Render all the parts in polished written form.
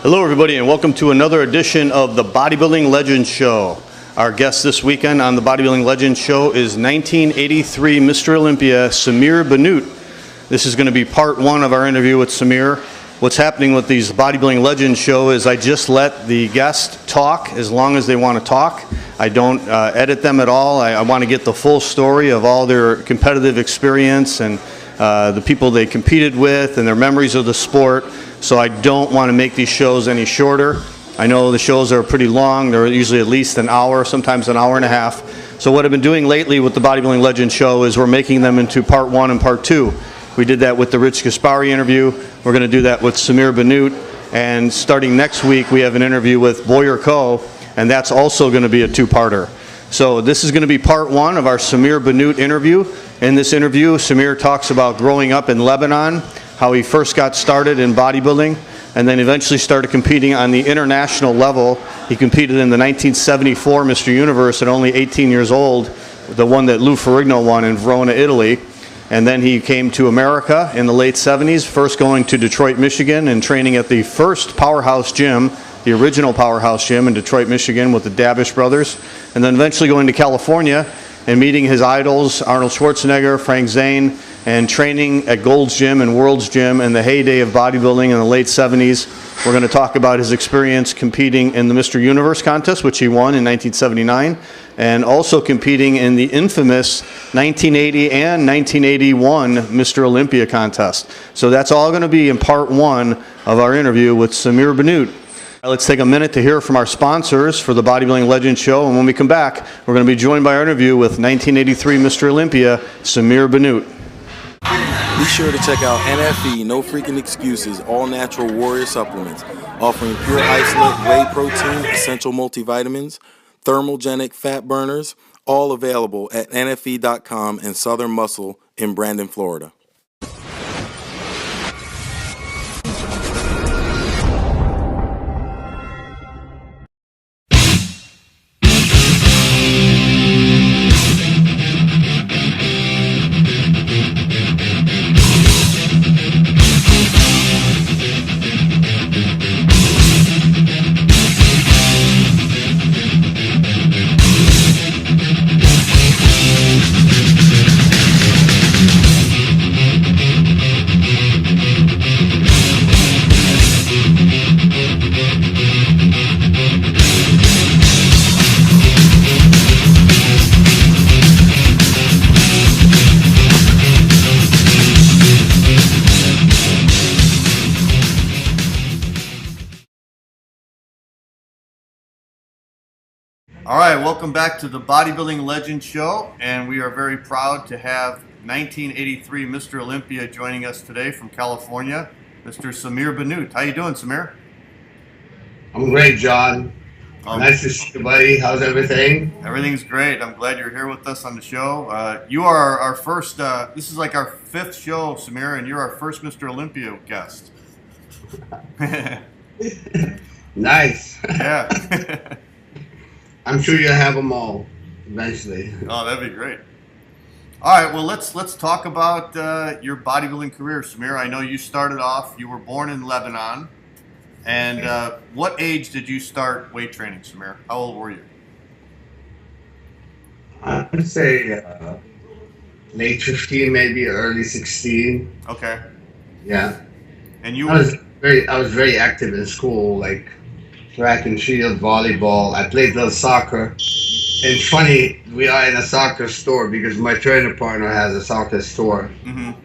Hello everybody and welcome to another edition of the Bodybuilding Legends Show. Our guest this weekend on the Bodybuilding Legends Show is 1983 Mr. Olympia Samir Bannout. This is going to be part one of our interview with Samir. What's happening with these Bodybuilding Legends Show is I just let the guest talk as long as they want to talk. I don't edit them at all. I want to get the full story of all their competitive experience and the people they competed with and their memories of the sport. So I don't want to make these shows any shorter. I know the shows are pretty long. They're usually at least an hour, sometimes an hour and a half. So what I've been doing lately with the Bodybuilding Legends Show is we're making them into part one and part two. We did that with the Rich Gaspari interview. We're going to do that with Samir Bannout. And starting next week, we have an interview with Boyer Coe, and that's also going to be a two-parter. So this is going to be part one of our Samir Bannout interview. In this interview, Samir talks about growing up in Lebanon, how he first got started in bodybuilding, and then eventually started competing on the international level. He competed in the 1974 Mr. Universe at only 18 years old, the one that Lou Ferrigno won in Verona, Italy. And then he came to America in the late 70s, first going to Detroit, Michigan, and training at the first powerhouse gym, the original powerhouse gym in Detroit, Michigan with the Dabish brothers, and then eventually going to California and meeting his idols, Arnold Schwarzenegger, Frank Zane, and training at Gold's Gym and World's Gym in the heyday of bodybuilding in the late 70s. We're going to talk about his experience competing in the Mr. Universe contest, which he won in 1979, and also competing in the infamous 1980 and 1981 Mr. Olympia contest. So that's all going to be in part one of our interview with Samir Bannout. Let's take a minute to hear from our sponsors for the Bodybuilding Legends Show, and when we come back, we're going to be joined by our interview with 1983 Mr. Olympia, Samir Bannout. Be sure to check out NFE, No Freaking Excuses, All Natural Warrior Supplements, offering pure isolate, whey protein, essential multivitamins, thermogenic fat burners, all available at NFE.com and Southern Muscle in Brandon, Florida. All right, welcome back to the Bodybuilding Legends Show, and we are very proud to have 1983 Mr. Olympia joining us today from California, Mr. Samir Bannout. How you doing, Samir? I'm great, John. Nice to see you, buddy. How's everything? Everything's great. I'm glad you're here with us on the show. You are our first, this is like our fifth show, Samir, and you're our first Mr. Olympia guest. Nice. Yeah. I'm sure you'll have them all eventually. Oh, that'd be great. All right, well, let's talk about your bodybuilding career, Samir. I know you started off, you were born in Lebanon. And what age did you start weight training, Samir? How old were you? I would say late 15, maybe early 16. Okay. Yeah. And you I was very active in school, like track and field, volleyball. I played a little soccer. It's funny, we are in a soccer store because my training partner has a soccer store. Mm-hmm.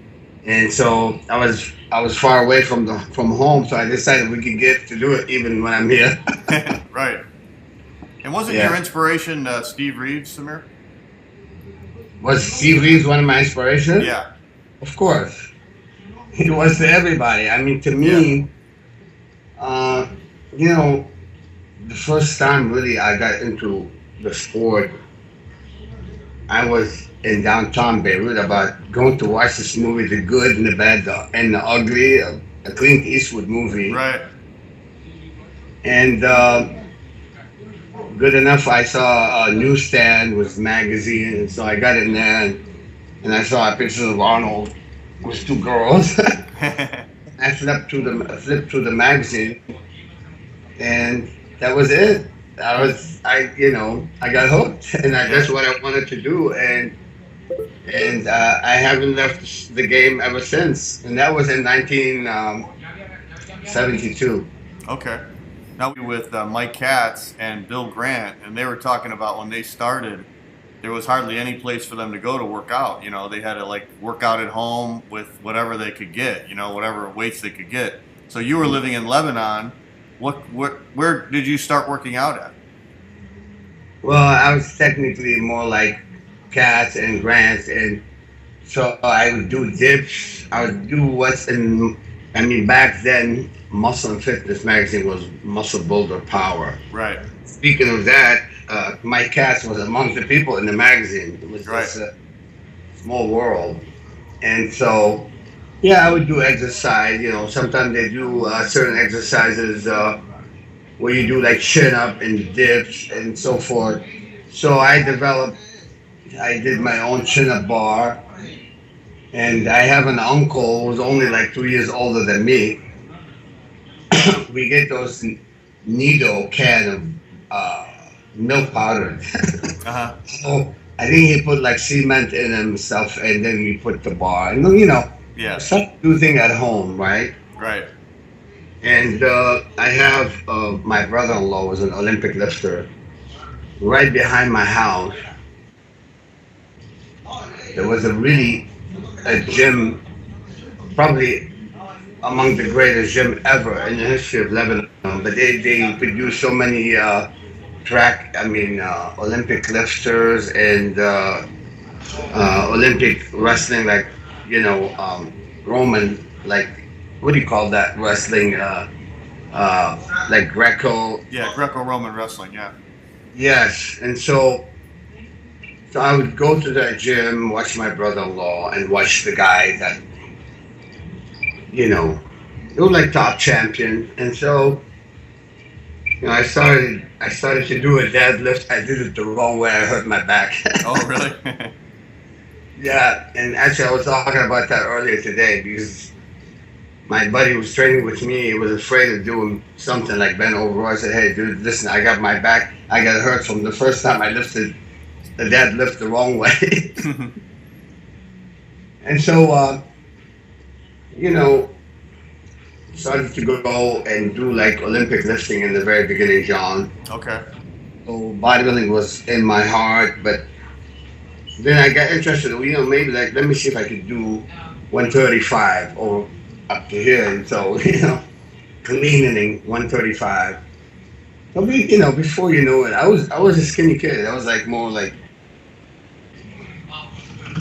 And so I was far away from home, so I decided we could get to do it even when I'm here. Right. And wasn't your inspiration Steve Reeves, Samir? Was Steve Reeves one of my inspirations? Yeah. Of course. He was to everybody. I mean, to me, you know, the first time really I got into the sport, I was in downtown Beirut about going to watch this movie, The Good and the Bad and the Ugly, a Clint Eastwood movie. Right. And good enough, I saw a newsstand with magazine, and so I got in there and I saw a picture of Arnold with two girls. I flipped through the magazine, and that was it. I got hooked, and that's what I wanted to do, and I haven't left the game ever since. And that was in 1972. Okay. Now with Mike Katz and Bill Grant, and they were talking about when they started, there was hardly any place for them to go to work out. You know, they had to like work out at home with whatever they could get, you know, whatever weights they could get. So you were living in Lebanon. Where did you start working out at? Well, I was technically more like Katz and Grant, and so I would do dips. I would do back then, Muscle and Fitness magazine was Muscle Builder Power. Right. Speaking of that, Mike Katz was among the people in the magazine. It was right. Just a small world. And so, yeah, I would do exercise. You know, sometimes they do certain exercises where you do like chin up and dips and so forth. So I did my own chin up bar. And I have an uncle who's only like 2 years older than me. We get those Nido can of milk powder. Uh-huh. So I think he put like cement in himself, and then we put the bar. And you know, some do thing at home, right? Right. And I have my brother-in-law was an Olympic lifter. Right behind my house, there was a gym, probably among the greatest gym ever in the history of Lebanon. But they produce so many Olympic lifters and Olympic wrestling, like, you know, Roman, like, what do you call that wrestling? Like Greco. Yeah, Greco-Roman wrestling, yeah. Yes, and so I would go to that gym, watch my brother-in-law, and watch the guy that, you know, he was like top champion. And so, you know, I started to do a deadlift. I did it the wrong way. I hurt my back. Oh, really? Yeah, and actually I was talking about that earlier today because my buddy who was training with me, he was afraid of doing something like bend over. I said, hey, dude, listen, I got my back. I got hurt from the first time I lifted the deadlift the wrong way. And so, you know, started to go and do like Olympic lifting in the very beginning, John. Okay. So bodybuilding was in my heart, but then I got interested, you know, maybe like, let me see if I could do 135 or up to here. And so, you know, cleaning 135. But you know, before you know it, I was a skinny kid. I was like more like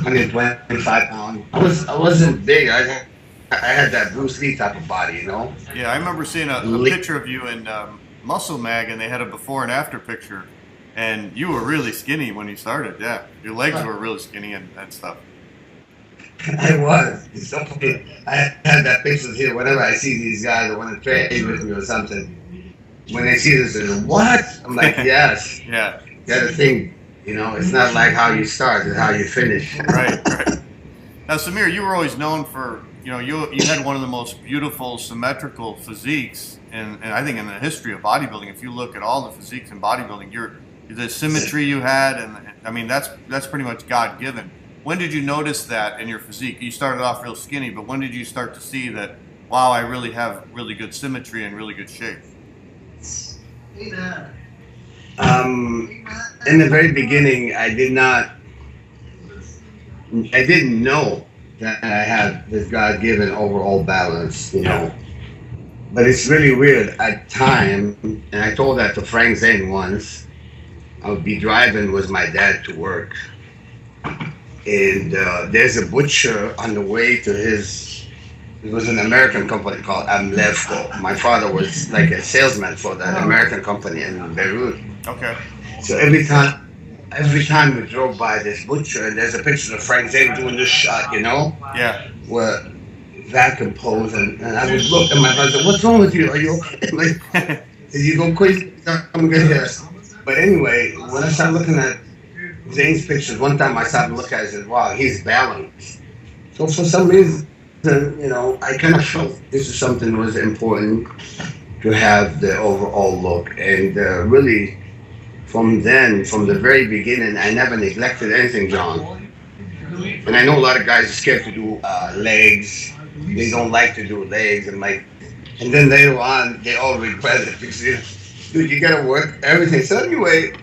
125 pounds. I wasn't big. I had that Bruce Lee type of body, you know? Yeah, I remember seeing a picture of you in Muscle Mag, and they had a before and after picture. And you were really skinny when you started, yeah. Your legs were really skinny and stuff. I was. It's so funny. I had that picture here. Whenever I see these guys that want to train with me or something, when they see this, they're like, what? I'm like, yes. Yeah. You gotta think, you know, it's not like how you start, it's how you finish. Right. Now, Samir, you were always known for, you know, you had one of the most beautiful symmetrical physiques, and I think in the history of bodybuilding. If you look at all the physiques in bodybuilding, the symmetry you had, and I mean that's pretty much God given. When did you notice that in your physique? You started off real skinny, but when did you start to see that, wow, I really have really good symmetry and really good shape? In the very beginning, I didn't know that I had this God-given overall balance, you know. But it's really weird. At time, and I told that to Frank Zane once, I would be driving with my dad to work, and there's a butcher on the way to his, it was an American company called Amlevco. My father was like a salesman for that American company in Beirut. Okay. So every time we drove by this butcher, and there's a picture of Frank Zane doing this shot, you know? Yeah. Where vacuum pose, and I would look at my father and say, what's wrong with you? Are you okay? Like, did you go crazy? I'm good here. But anyway, when I started looking at Zane's pictures, one time I started looking at it and said, wow, he's balanced. So for some reason, you know, I kind of felt this is something that was important. to have the overall look. And really, from the very beginning, I never neglected anything, John. And I know a lot of guys are scared to do legs. They don't like to do legs, and then later on, they all regret it because, dude, you gotta work everything. So anyway,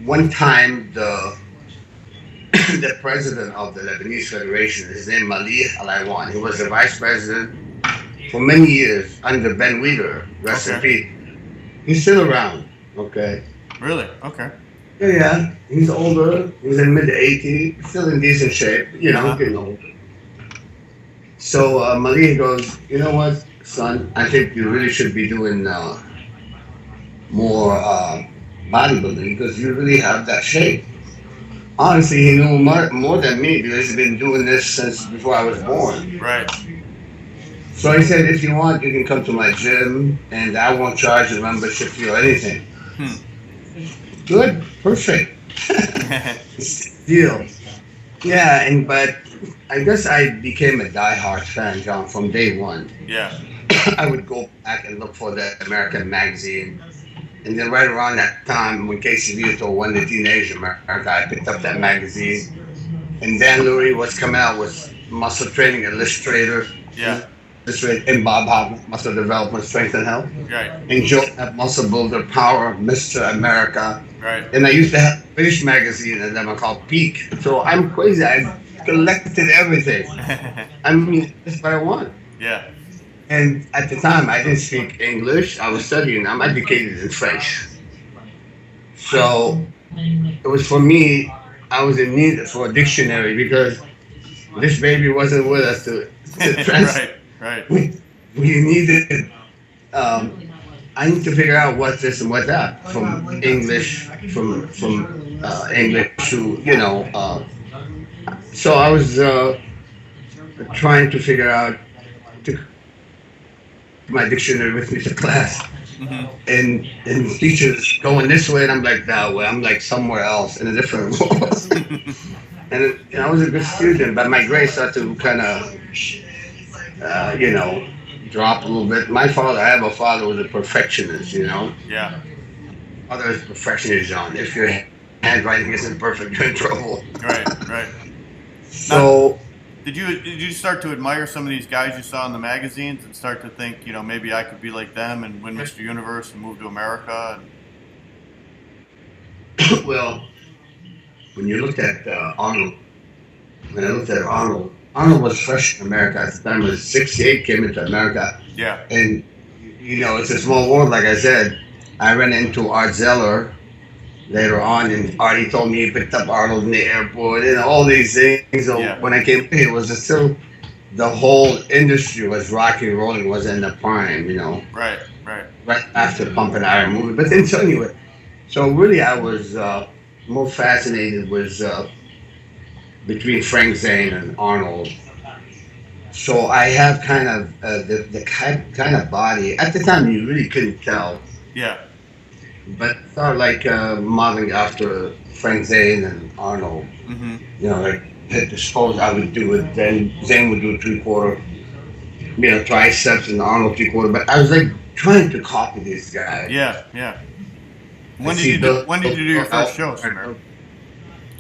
one time the president of the Lebanese Federation, his name Malih Alaiwan, he was the vice president for many years under Ben Weider, rest in peace. He's still around, okay? Really? Okay. Yeah, he's older. He's in mid-80s, still in decent shape. You know, getting older. So Malih goes, you know what, son? I think you really should be doing more bodybuilding because you really have that shape. Honestly, he knew more than me because he's been doing this since before I was born. Right. So he said, if you want, you can come to my gym, and I won't charge a membership fee or anything. Good, perfect. Deal. Yeah, but I guess I became a diehard fan, John, from day one. Yeah. I would go back and look for the American magazine. And then right around that time, when Casey Vieto won the Teenage America, I picked up that magazine. And Dan Lurie was coming out with Muscle Training Illustrator. Yeah. And Bob Hoffman, Muscle Development, Strength and Health. Right. And Joe had Muscle Builder Power, Mr. America. Right. And I used to have British magazine and then I called Peak. So I'm crazy. I collected everything. I mean, that's what I want. Yeah. And at the time, I didn't speak English. I was studying. I'm educated in French. So it was for me, I was in need for a dictionary because this baby wasn't with us to translate. Right. We needed, I need to figure out what's this and what's that from English, from English to, so I was trying to figure out my dictionary with me to class. And teachers going this way and I'm like that way. I'm like somewhere else in a different world. And I was a good student, but my grades started to kind of drop a little bit. I have a father who was a perfectionist, Yeah. Father is a perfectionist, John. If your handwriting isn't perfect, you're in trouble. Right. So, did you start to admire some of these guys you saw in the magazines and start to think, maybe I could be like them and win Mr. Universe and move to America? Well, when you looked at Arnold, Arnold was fresh in America at the time. It was 68, came into America. Yeah. And, it's a small world, like I said. I ran into Art Zeller later on, and Artie told me he picked up Arnold in the airport and all these things. So when I came here, it was still, the whole industry was rocky and rolling, was in the prime, Right. Right after the Pump and Iron movie. But then, so anyway, so really I was more fascinated with between Frank Zane and Arnold. So I have kind of the kind of body. At the time, you really couldn't tell. Yeah. But I thought like modeling after Frank Zane and Arnold. Like hit the pose I would do it. Then Zane would do 3/4. Triceps and Arnold 3/4. But I was like trying to copy these guys. Yeah. When did you do your first show, Samir?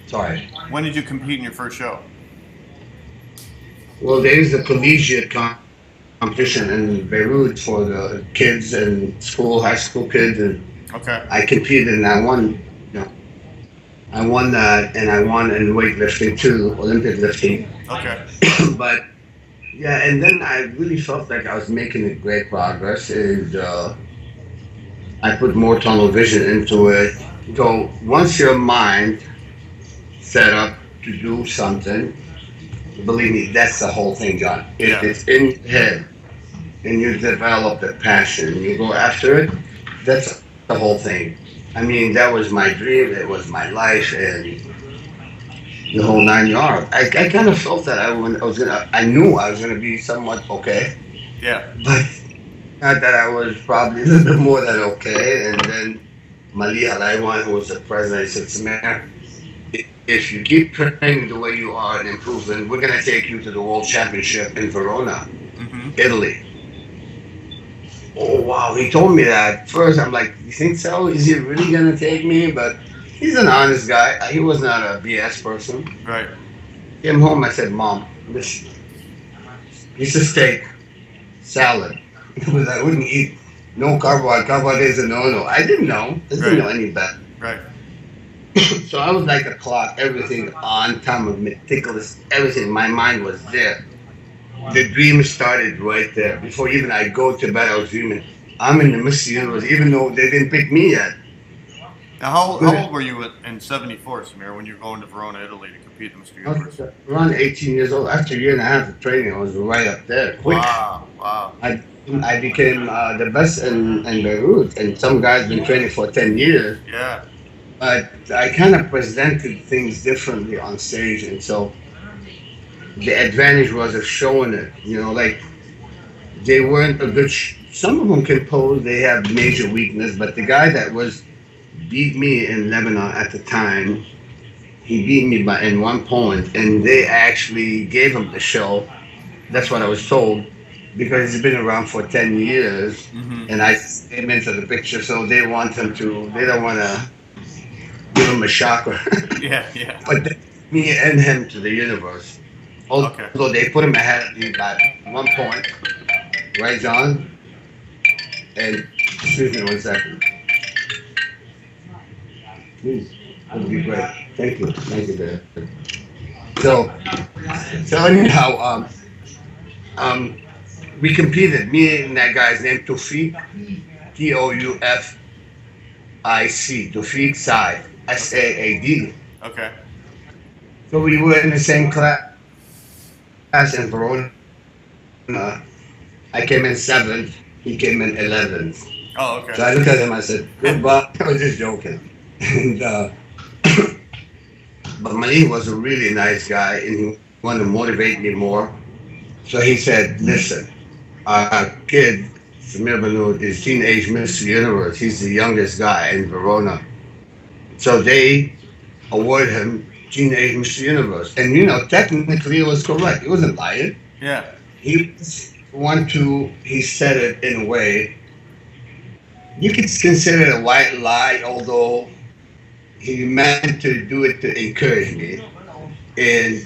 Sorry. When did you compete in your first show? Well, there is a collegiate competition in Beirut for the kids and high school kids, and okay. I competed and I won. I won that, and I won in weightlifting too, Olympic lifting. Okay. But yeah, and then I really felt like I was making a great progress, and I put more tunnel vision into it. So once your mind set up to do something, believe me, that's the whole thing, John. It's in your head, and you develop the passion, you go after it, that's the whole thing. I mean, that was my dream, it was my life, and the whole 9 yards. I kind of felt that I knew I was gonna be somewhat okay. Yeah. But not that I was probably a little bit more than okay. And then Malih Alaiwan, who was the president, he said, Samir, if you keep training the way you are and improving, we're going to take you to the World Championship in Verona, Italy. Oh wow, he told me that. First, I'm like, you think so? Is he really gonna take me? But he's an honest guy. He was not a BS person. Right. Came home, I said, Mom, this piece of steak, salad. It was I wouldn't eat no carbohydrate. Carbohydrates a no. I didn't know. I didn't know any better. Right. So I was like a clock, everything on time, of meticulous, everything. My mind was there. The dream started right there. Before even I go to bed, I was dreaming. I'm in the Mr. Universe, even though they didn't pick me yet. Now, how old were you in '74, Samir, when you were going to Verona, Italy, to compete in Mr. I Universe? was around 18 years old. After a year and a half of training, I was right up there. Quick. Wow. I became the best in Beirut, and some guys been training for 10 years. Yeah. But I kind of presented things differently on stage, and so the advantage was of showing it. You know, like they weren't a good. Some of them can pose. They have major weakness, but the guy that beat me in Lebanon at the time, he beat me in 1 point, and they actually gave him the show. That's what I was told, because he's been around for 10 years, and I came into the picture, so they want him to. They don't want to give him a shocker. Yeah. But me and him to the universe. Although they put him ahead of me by 1 point. Right, John? And excuse me 1 second. Please, that would be great. Thank you, there. So anyhow, we competed. Me and that guy's name Tawfiq, Toufic, Tawfiq Saad, Saad. Okay. So we were in the same class in Verona. I came in 7th, he came in 11th. Oh, okay. So I looked at him, I said, goodbye. I was just joking. And, but Malik was a really nice guy, and he wanted to motivate me more. So he said, listen, our kid, Samir Bannout, is teenage Mr. Universe. He's the youngest guy in Verona. So they award him teenage Mr. Universe. And, you know, technically it was correct. He wasn't lying. Yeah. He said it in a way, you could consider it a white lie, although he meant to do it to encourage me. And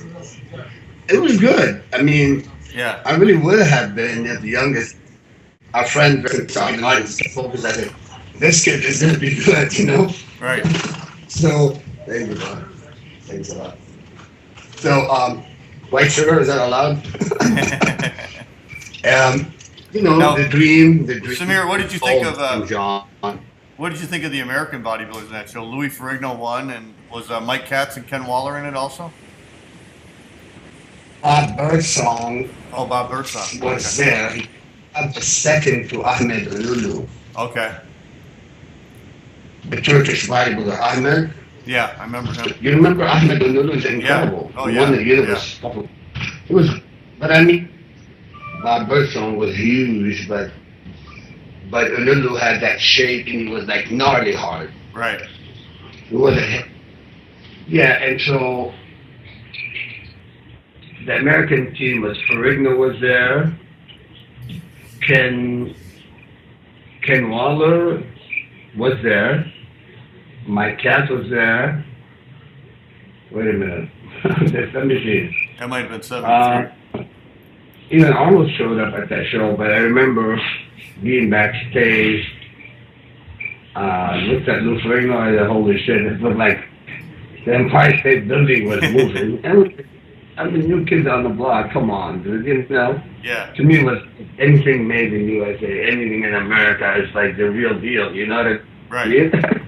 it was good. I mean, yeah, I really would have been the youngest. Our friend started focus. I said, this kid is going to be good, you know? Right. So, thank you, man. Thanks a lot. So, white sugar, is that allowed? You know, now, the dream. Samir, what did you think of John? What did you think of the American bodybuilders in that show? Louis Ferrigno won, and was Mike Katz and Ken Waller in it also? Bob Birdsong. Oh, Bob Birdsong was there. He got the second to Ahmed Ululu. Okay. The Turkish bodybuilder Ahmed. Yeah, I remember him. You remember Ahmed Ululu is incredible. Yeah. Oh, he yeah. won the universe. Yeah. It was, but I mean, Bob Birdsong was huge, but Ululu had that shape, and he was like gnarly hard. Right. It wasn't. Yeah, and so the American team was Ferrigno was there, Ken Waller was there, Mike Katz was there. Wait a minute. Let me see. That might have been 73. Even Arnold showed up at that show, but I remember being backstage, looked at Lou Ferrigno, and said, holy shit, it looked like the Empire State Building was moving. I mean, new kids on the block, come on, dude, you know? Yeah. To me, it was anything made in the USA, anything in America is like the real deal, you know what I mean? Right.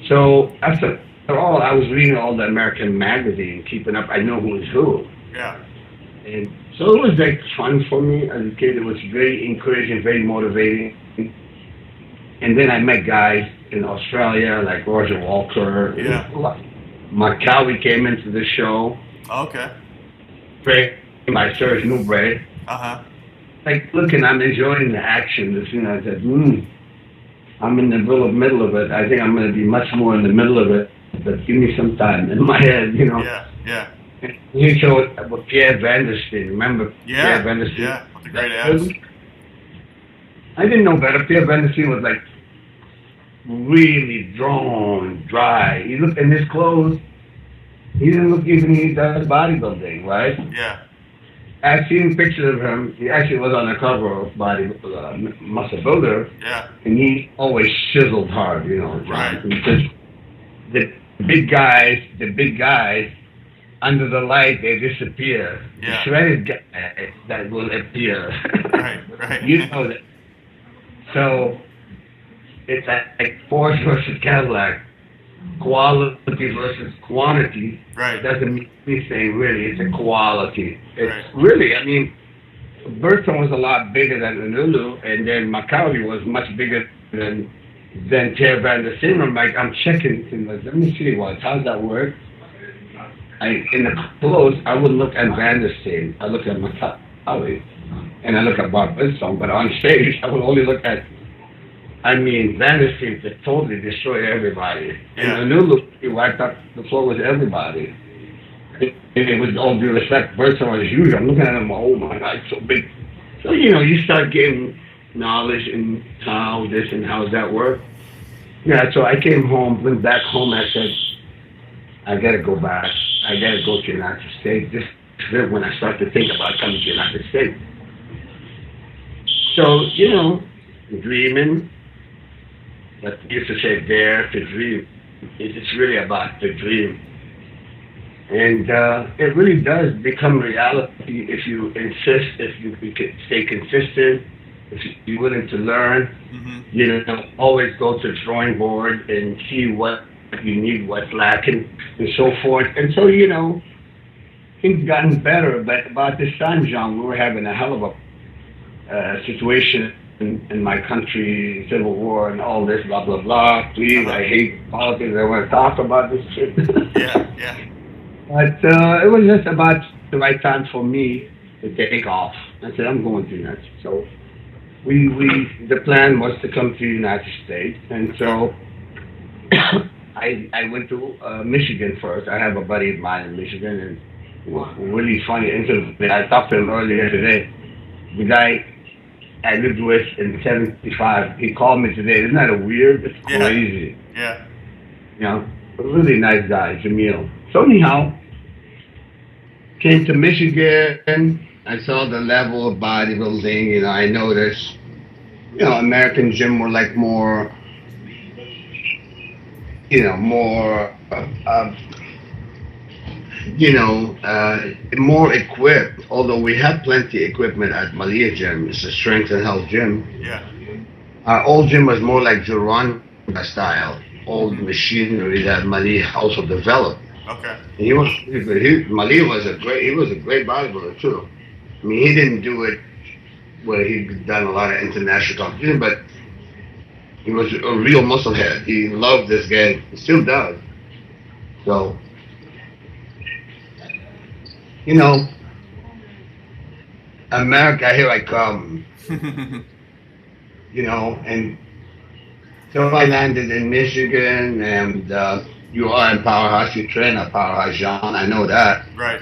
So, after all, I was reading all the American magazine, keeping up, I know who is who. Yeah. And so it was like fun for me as a kid. It was very encouraging, very motivating. And then I met guys in Australia like Roger Walker. Yeah. Cali came into the show. Okay. My Serge Newbray. Uh-huh. Like, look, and I'm enjoying the action. This, you know, I said, I'm in the middle of it. I think I'm going to be much more in the middle of it. But give me some time in my head, you know. Yeah. You showed with Pierre Vandersteen, remember Pierre Vandersteen? Yeah, with the great abs. I didn't know better. Pierre Bendicine was like really drawn, dry. He looked in his clothes. He didn't look even he does bodybuilding, right? Yeah. I've seen pictures of him. He actually was on the cover of Muscle Builder. Yeah. And he always chiseled hard, you know. Right. Because the big guys, under the light, they disappear. Yeah. The shredded guys that will appear. Right. You know that. So it's like Ford versus Cadillac. Quality versus quantity. Right. It doesn't mean anything really. It's a quality. It's Right. really, I mean, Burton was a lot bigger than Honolulu, and then Macaulay was much bigger than Pierre Van der Seen. I'm like, I'm checking. Let me see how's that work? In the clothes, I would look at Van der Seen. I look at Macaulay, and I look at Bob Brisson. But on stage, I would only look at. Van der Seen to totally destroy everybody. Yeah. And Honolulu, he wiped up the floor with everybody. And with all due respect, Burton was huge. I'm looking at him, oh my God, so big. So, you start getting knowledge in how this and how that work. Yeah, so I came home, went back home, I said, I gotta go back. I gotta go to the United States. This is when I started to think about coming to the United States. So, dreaming, but they used to say dare to dream. It's really about the dream. And it really does become reality if you insist, if you can stay consistent, if you're willing to learn, always go to the drawing board and see what you need, what's lacking, and so forth. And so, things gotten better. But about this time, John, we were having a hell of a situation in my country, civil war and all this, blah, blah, blah. Please, I hate politics. I want to talk about this shit. Yeah. But it was just about the right time for me to take off. I said, I'm going to the United States. So the plan was to come to the United States. And so I went to Michigan first. I have a buddy of mine in Michigan, and it was really funny incident. I talked to him earlier today. The guy I lived with in 75, he called me today. Isn't that weird? It's crazy. Yeah. A really nice guy, Jamil. So anyhow, came to Michigan. I saw the level of bodybuilding. I noticed, American gym were like more, more equipped. Although we had plenty of equipment at Malia Gym, it's a strength and health gym. Yeah. Our old gym was more like Geronda style, old machinery that Malia also developed. Okay. And Malia was a great bodybuilder too. I mean, he didn't do it where he'd done a lot of international competition, but he was a real musclehead. He loved this game. He still does. So, America, here I come. And so I landed in Michigan, and you are in Powerhouse. You train at Powerhouse, John. I know that. Right.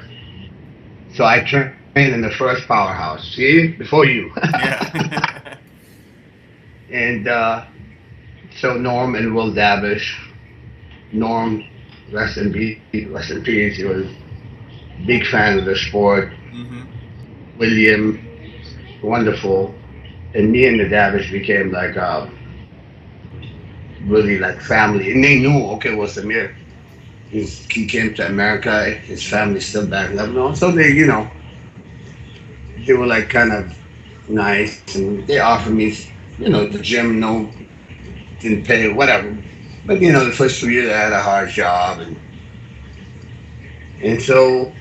So I trained in the first Powerhouse. See, before you. Yeah. And so Norm and Will Davish. Norm, rest in peace. He was a big fan of the sport. William, wonderful. And me and the Davish became like really like family. And they knew, okay, well, Samir, he came to America. His family's still back in Lebanon. So they, they were like kind of nice. And they offered me, the gym, didn't pay, whatever. But, the first 2 years I had a hard job. And so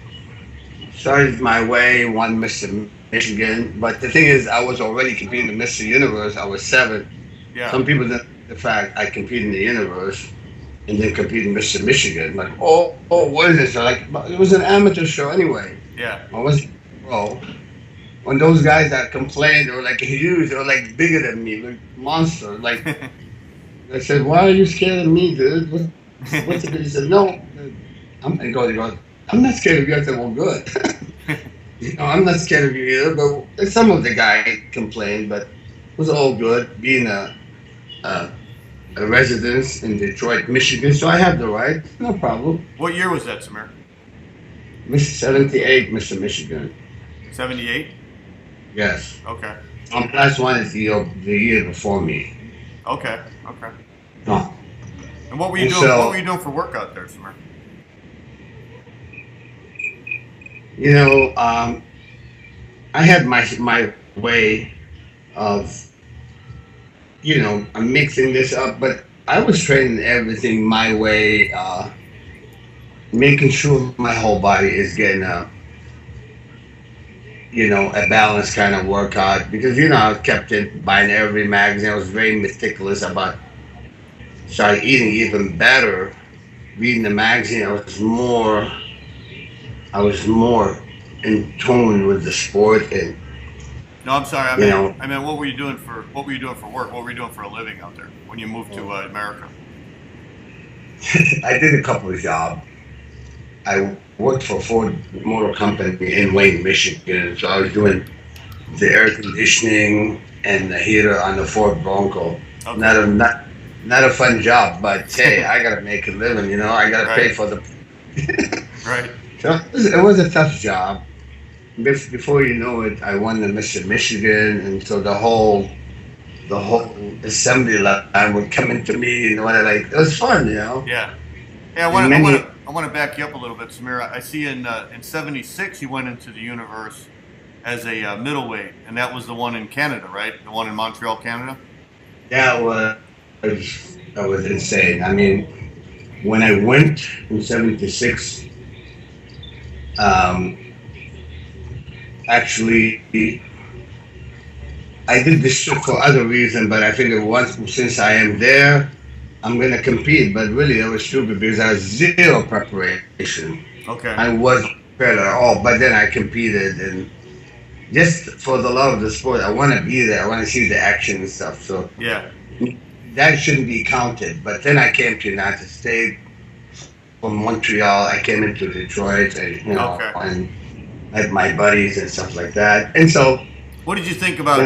started my way, won Mr. Michigan. But the thing is, I was already competing in Mr. Universe. I was 7. Yeah. Some people didn't know the fact I competed in the universe and then competed in Mr. Michigan. Like, oh, what is this? Like, it was an amateur show anyway. Yeah. I wasn't pro. When those guys that complained, they were like huge, they were like bigger than me, like monster. Like, I said, why are you scared of me, dude? What's it? He said, no. He goes, I'm not scared of you. I said, well, good. I'm not scared of you either. But some of the guys complained, but was all good. Being a resident in Detroit, Michigan, so I have the right. No problem. What year was that, Samir? Mr. 78, Mr. Michigan. 78? Yes. Okay. Last one is the year before me. Okay. Okay. No. And what were you doing? So, what were you doing for work out there, Samir? you know, I had my way of, I'm mixing this up, but I was training everything my way, making sure my whole body is getting a balanced kind of workout because, I kept buying every magazine. I was very meticulous about started eating even better, reading the magazine. I was more in tune with the sport and, No, I'm sorry. I mean, what were you doing for work? What were you doing for a living out there when you moved to America? I did a couple of jobs. I worked for Ford Motor Company in Wayne, Michigan. So I was doing the air conditioning and the heater on the Ford Bronco. Okay. Not a fun job, but hey, I gotta make a living. I gotta pay for the. Right. So it was a tough job. Before you know it, I won the Mr. Michigan, and so the whole assembly line would come into me. It was fun. Yeah. Yeah. I want to back you up a little bit, Samir. I see in '76 you went into the universe as a middleweight, and that was the one in Canada, right? The one in Montreal, Canada. That was insane. I mean, when I went in '76, actually, I did this trip for other reason, but I figured since I am there, I'm gonna compete. But really, it was stupid because I was zero preparation. Okay. I wasn't prepared at all. But then I competed, and just for the love of the sport, I want to be there. I want to see the action and stuff. So yeah, that shouldn't be counted. But then I came to United States from Montreal. I came into Detroit, and Okay. and met my buddies and stuff like that. And so, what did you think about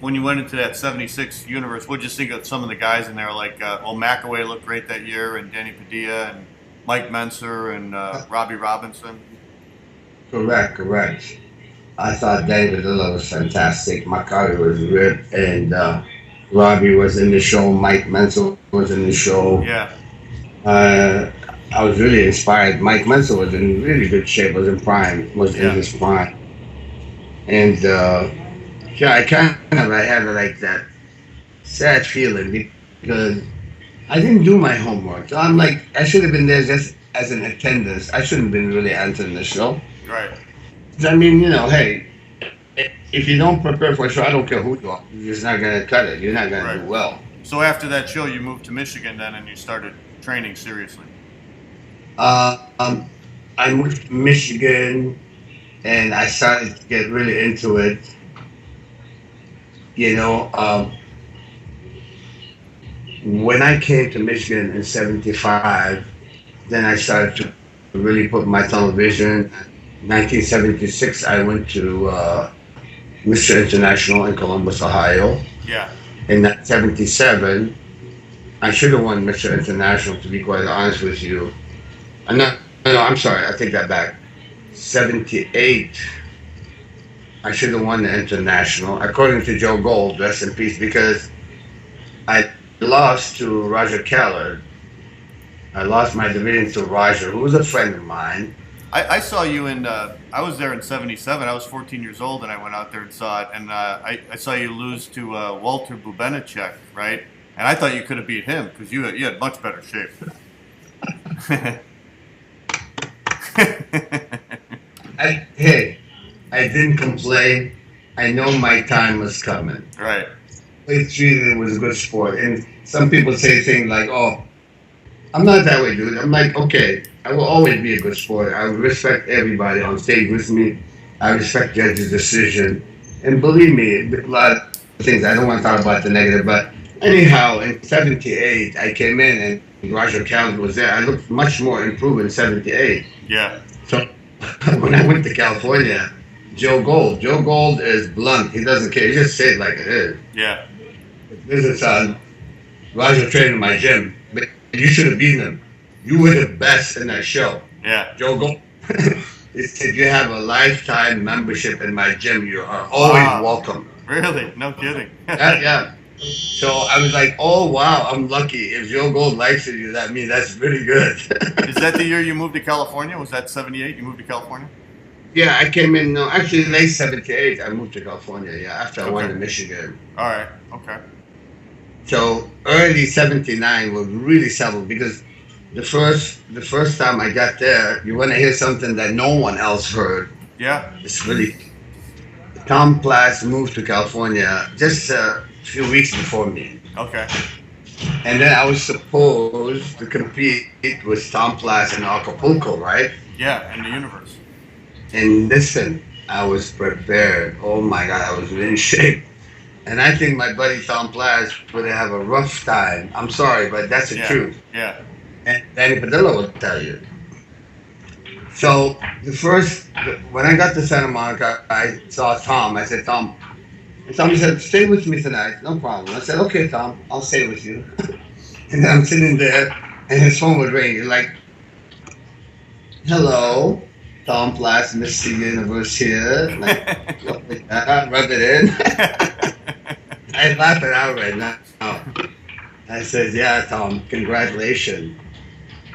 when you went into that '76 universe? What did you think of some of the guys in there? Like, McAway looked great that year, and Danny Padilla, and Mike Menser, and Robbie Robinson. correct. I thought David Lilla was fantastic. Makari was ripped, and Robbie was in the show. Mike Menzel was in the show. Yeah. I was really inspired. Mike Menzel was in really good shape. Was in his prime, and I had like that sad feeling because I didn't do my homework. So I'm like, I should have been there just as an attendance. I shouldn't have been really answering the show. Right. I mean, hey, if you don't prepare for a show, I don't care who you are. You're just not going to cut it. You're not going to do well. So after that show, you moved to Michigan then, and you started training seriously. I moved to Michigan, and I started to get really into it. When I came to Michigan in '75, then I started to really put my tunnel vision. 1976, I went to Mr. International in Columbus, Ohio. Yeah. In 1977, I should have won Mr. International, to be quite honest with you. I'm sorry, I take that back. 78, I should have won the International, according to Joe Gold, rest in peace, because I lost to Roger Keller. I lost my division to Roger, who was a friend of mine. I saw you I was there in '77. I was 14 years old, and I went out there and saw it. And I saw you lose to Walter Bubenacek, right? And I thought you could have beat him because you had much better shape. I didn't complain. I know my time was coming. Right. It was a good sport. And some people say things like, oh, I'm not that way, dude. I'm like, okay, I will always be a good sport. I respect everybody on stage with me. I respect judges' decision. And believe me, a lot of things, I don't want to talk about the negative, but anyhow, in '78, I came in and Roger Keller was there. I looked much more improved in '78. Yeah. So when I went to California, Joe Gold. Joe Gold is blunt. He doesn't care. He just says it like it is. Yeah. This is Roger trained in my gym, but you should have beaten him. You were the best in that show. Yeah. Joe Gold. He said, you have a lifetime membership in my gym. You are always welcome. Really? No kidding. Yeah. So I was like, oh, wow, I'm lucky. If Joe Gold likes it, that means that's really good. Is that the year you moved to California? Was that 78? You moved to California? Yeah, I came in, actually late 78, I moved to California, after I went to Michigan. All right, okay. So early 79 was really settled because the first time I got there, you want to hear something that no one else heard. Yeah. It's really, Tom Platz moved to California just a few weeks before me. Okay. And then I was supposed to compete with Tom Platz in Acapulco, right? Yeah, in the universe. And listen, I was prepared. Oh my God, I was in shape. And I think my buddy Tom Platz would have a rough time. I'm sorry, but that's the truth. Yeah. And Danny Padilla will tell you. So when I got to Santa Monica, I saw Tom. I said, Tom. And Tom said, stay with me tonight. No problem. I said, okay, Tom, I'll stay with you. And then I'm sitting there, and his phone would ring. He's like, hello. Tom Platz, Mr. Universe here. Like, rub it in. I laugh it out right now. I said, yeah, Tom, congratulations.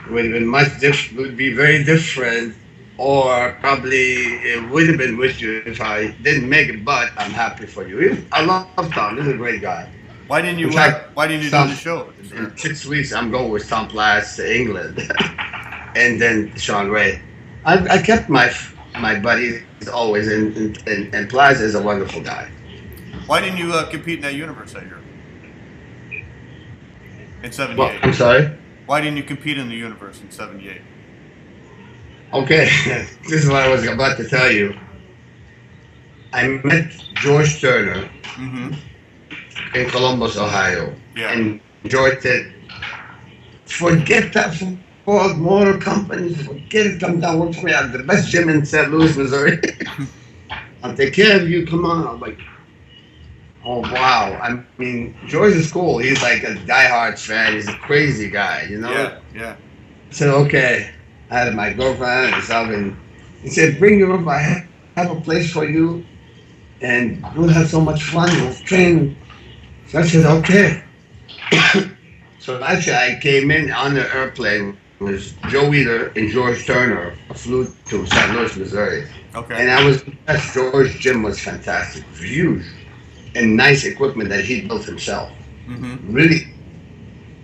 Would be very different, or probably it would have been with you if I didn't make it, but I'm happy for you. I love Tom. He's a great guy. Why didn't you do the show? In 6 weeks, I'm going with Tom Platz to England. And then Sean Ray. I kept my buddies always, and Plaza is a wonderful guy. Why didn't you compete in that universe that year? In 78. Well, I'm sorry? Why didn't you compete in the universe in 78? Okay, this is what I was about to tell you. I met George Turner in Columbus, Ohio. Yeah. And George said, forget that Ford Motor Company, forget it, come down, work for me. I have the best gym in St. Louis, Missouri. I'll take care of you, come on. I'm like, oh, wow. I mean, George is cool. He's like a diehard fan. He's a crazy guy, you know? Yeah. I said, okay. I had my girlfriend and stuff, and he said, bring your up. I have a place for you, and we'll have so much fun. We'll train. So I said, okay. So actually, I came in on the airplane with Joe Weider and George Turner, flew to St. Louis, Missouri. Okay. And I was impressed. George's gym was fantastic. It was huge. And nice equipment that he built himself. Really.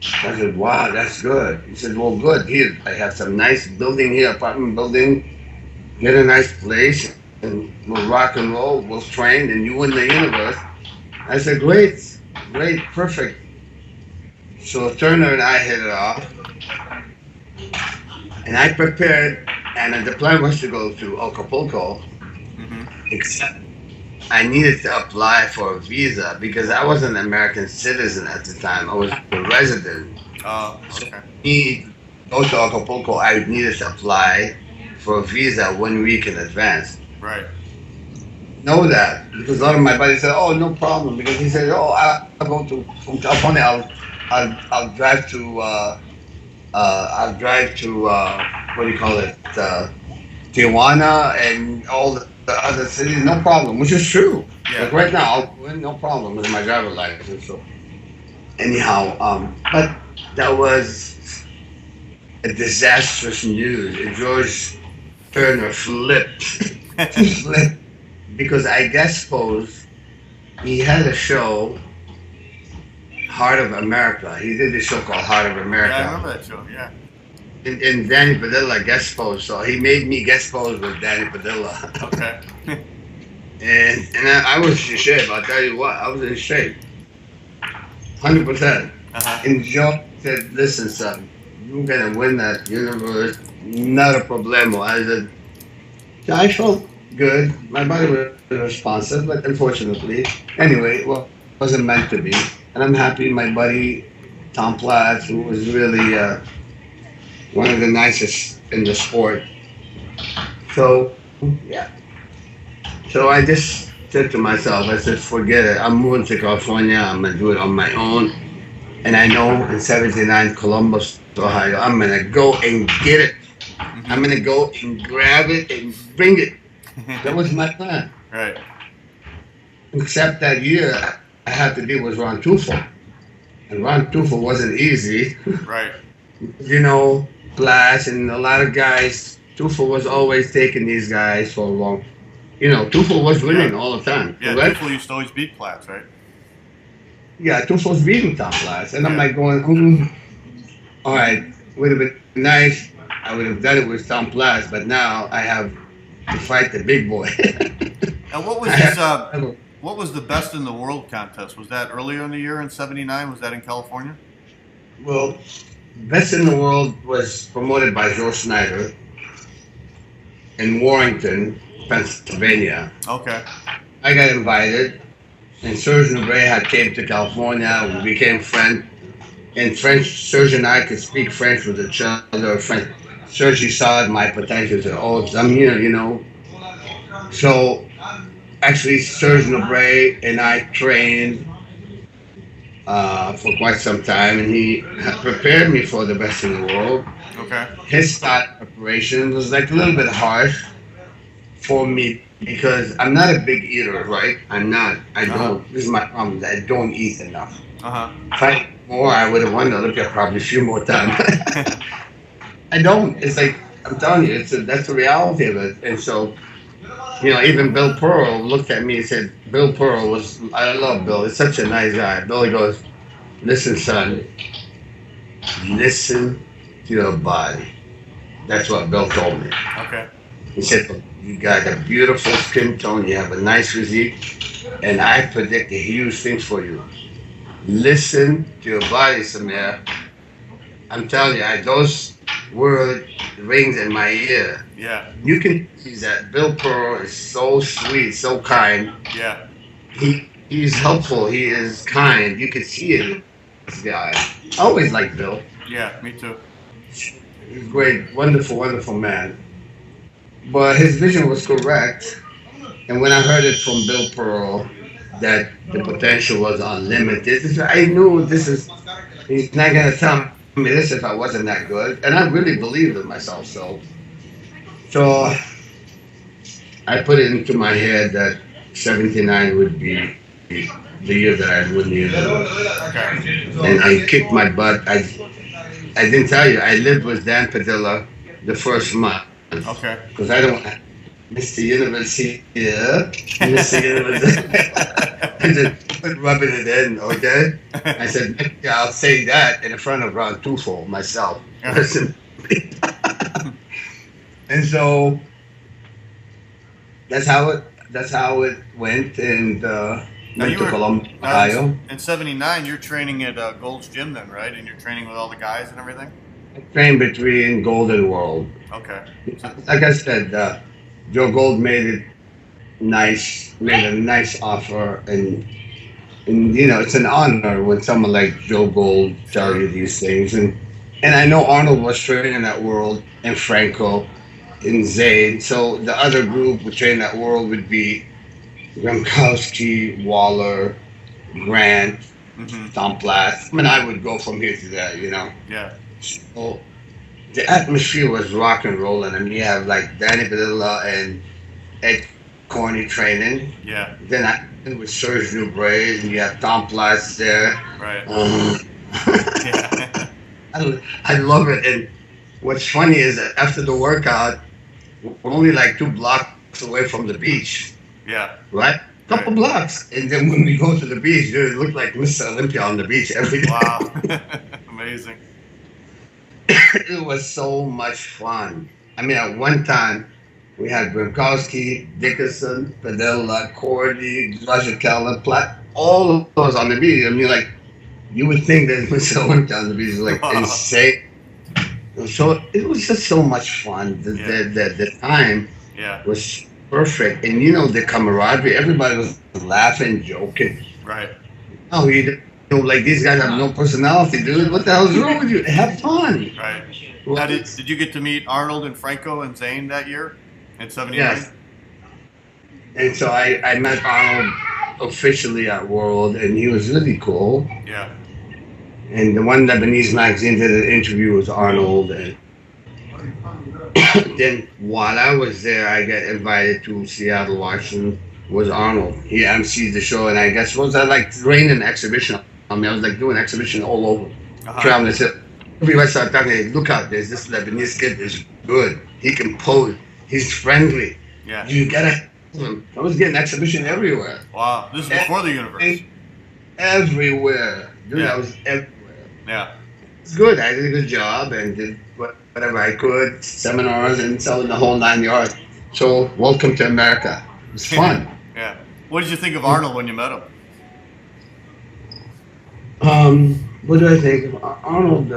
I said, wow, that's good. He said, well, good. Here, I have some nice building here, apartment building. Get a nice place, and we'll rock and roll. We'll train, and you win the universe. I said, great, perfect. So Turner and I hit it off. And I prepared, and the plan was to go to Acapulco, except I needed to apply for a visa because I wasn't an American citizen at the time. I was a resident. Oh, okay. So to go to Acapulco, I needed to apply for a visa 1 week in advance. Right. Know that because a lot of my buddies said, "Oh, no problem," because he said, "Oh, I'll go from California. I'll drive to what do you call it, Tijuana and all the other cities, no problem," which is true. Yeah. Like right now, I'll go in, no problem with my driver's license. So anyhow, but that was a disastrous news. And George Turner flipped, because I guess he had a show, Heart of America. He did a show called Heart of America. Yeah, I remember that show, yeah. And Danny Padilla guest posed, so he made me guest pose with Danny Padilla. Okay. and I was in shape, I'll tell you what, I was in shape. 100%. And Joe said, listen, son, you're going to win that universe, not a problemo. I said, yeah, I felt good. My body was responsive, but unfortunately, anyway, well, it wasn't meant to be. And I'm happy my buddy, Tom Platz, who was really one of the nicest in the sport. So, yeah. So I just said to myself, I said, forget it. I'm moving to California. I'm gonna do it on my own. And I know in '79, Columbus, Ohio, I'm gonna go and get it. I'm gonna go and grab it and bring it. That was my plan. Right. Except that year, I had to deal with Ron Tufel. And Ron Tufel wasn't easy. Right. You know, Flash and a lot of guys. Tufel was always taking these guys for a long. You know, Tufel was winning all the time. Yeah, correct? Tufel used to always beat Platts, right? Yeah, Tufel's beating Tom Flash. And I'm like going, all right, would have been nice. I would have done it with Tom Flash, but now I have to fight the big boy. And what was his, what was the best in the world contest? Was that earlier in the year in '79? Was that in California? Well, Best in the World was promoted by Joe Schneider in Warrington, Pennsylvania. Okay. I got invited, and Serge Nubret had came to California. We became friends. In French, Serge and I could speak French with each other. French. Serge, he saw my potential. Said, "Oh, I'm here," you know. So, actually, Serge Nubret and I trained for quite some time, and he had prepared me for the Best in the World. Okay. His start preparation was like a little bit harsh for me because I'm not a big eater, right? I'm not. I don't. This is my problem. I don't eat enough. If I ate more, I would have won the Olympia probably a few more times. I don't. It's like I'm telling you, that's the reality of it. And so, you know, even Bill Pearl looked at me and said, Bill Pearl was. I love Bill. He's such a nice guy. Billy goes, "Listen, son. Listen to your body." That's what Bill told me. Okay. He said, "You got a beautiful skin tone. You have a nice physique, and I predict a huge things for you. Listen to your body, Samir." I'm telling you, those words rings in my ear. Yeah. You can see that Bill Pearl is so sweet, so kind. Yeah. He's helpful. He is kind. You can see it. This guy. I always liked Bill. Yeah, me too. He's a great, wonderful, wonderful man. But his vision was correct. And when I heard it from Bill Pearl that the potential was unlimited, I knew he's not going to tell me this if I wasn't that good. And I really believed in myself. So I put it into my head that 79 would be the year that I win the Olympics. Okay. And I kicked my butt. I didn't tell you, I lived with Dan Padilla the first month. Okay. Because I don't, Mr. University, yeah, Mr. University. I just rubbing it in, okay? I said, "Maybe I'll say that in front of Ron Tufel myself." Listen. And so that's how it went, and went to Columbus, Ohio. In '79, you're training at Gold's Gym then, right? And you're training with all the guys and everything? I trained between Gold and World. Okay. Like I said, Joe Gold made a nice offer, and you know, it's an honor when someone like Joe Gold tell you these things. And I know Arnold was training at World, and Franco, and Zayd. So the other group who trained at World would be Gronkowski, Waller, Grant, Tom Platz. I mean, I would go from here to there, you know. Yeah. So the atmosphere was rock and rolling. I mean, you have like Danny Padilla and Ed Corney training. Yeah. Then I with Serge Nubret, and you have Tom Platz there. Right. Yeah. I love it. And what's funny is that after the workout, we're only like 2 blocks away from the beach. Yeah. Right? Couple blocks. And then when we go to the beach, it looked like Mr. Olympia on the beach every day. Wow. Amazing. It was so much fun. I mean, at one time, we had Gronkowski, Dickerson, Padilla, Cordy, Roger Callan, Platt, all of those on the beach. I mean, like, you would think that Mr. Olympia on the beach was like insane. So it was just so much fun. The time was perfect. And you know, the camaraderie, everybody was laughing, joking. Right. Oh, you know, like these guys have no personality, dude. What the hell's wrong with you? Have fun. Right. Now, did you get to meet Arnold and Franco and Zane that year in '79? Yes. And so I met Arnold officially at World, and he was really cool. Yeah. And the one Lebanese magazine did an interview with Arnold, and then while I was there, I got invited to Seattle, Washington. Was Arnold? He emceed the show, and I guess was I like raining exhibition. I mean, I was like doing exhibition all over, traveling. I said, everybody started talking. Hey, look out! There's this Lebanese kid is good. He can pose. He's friendly. Yeah. You gotta. I was getting exhibition everywhere. Wow. This is before the universe. Everywhere, dude. Yeah. I was everywhere. Yeah. It's good. I did a good job and did whatever I could, seminars and selling the whole 9 yards. So welcome to America. It was fun. Yeah. What did you think of Arnold when you met him? What do I think of Arnold?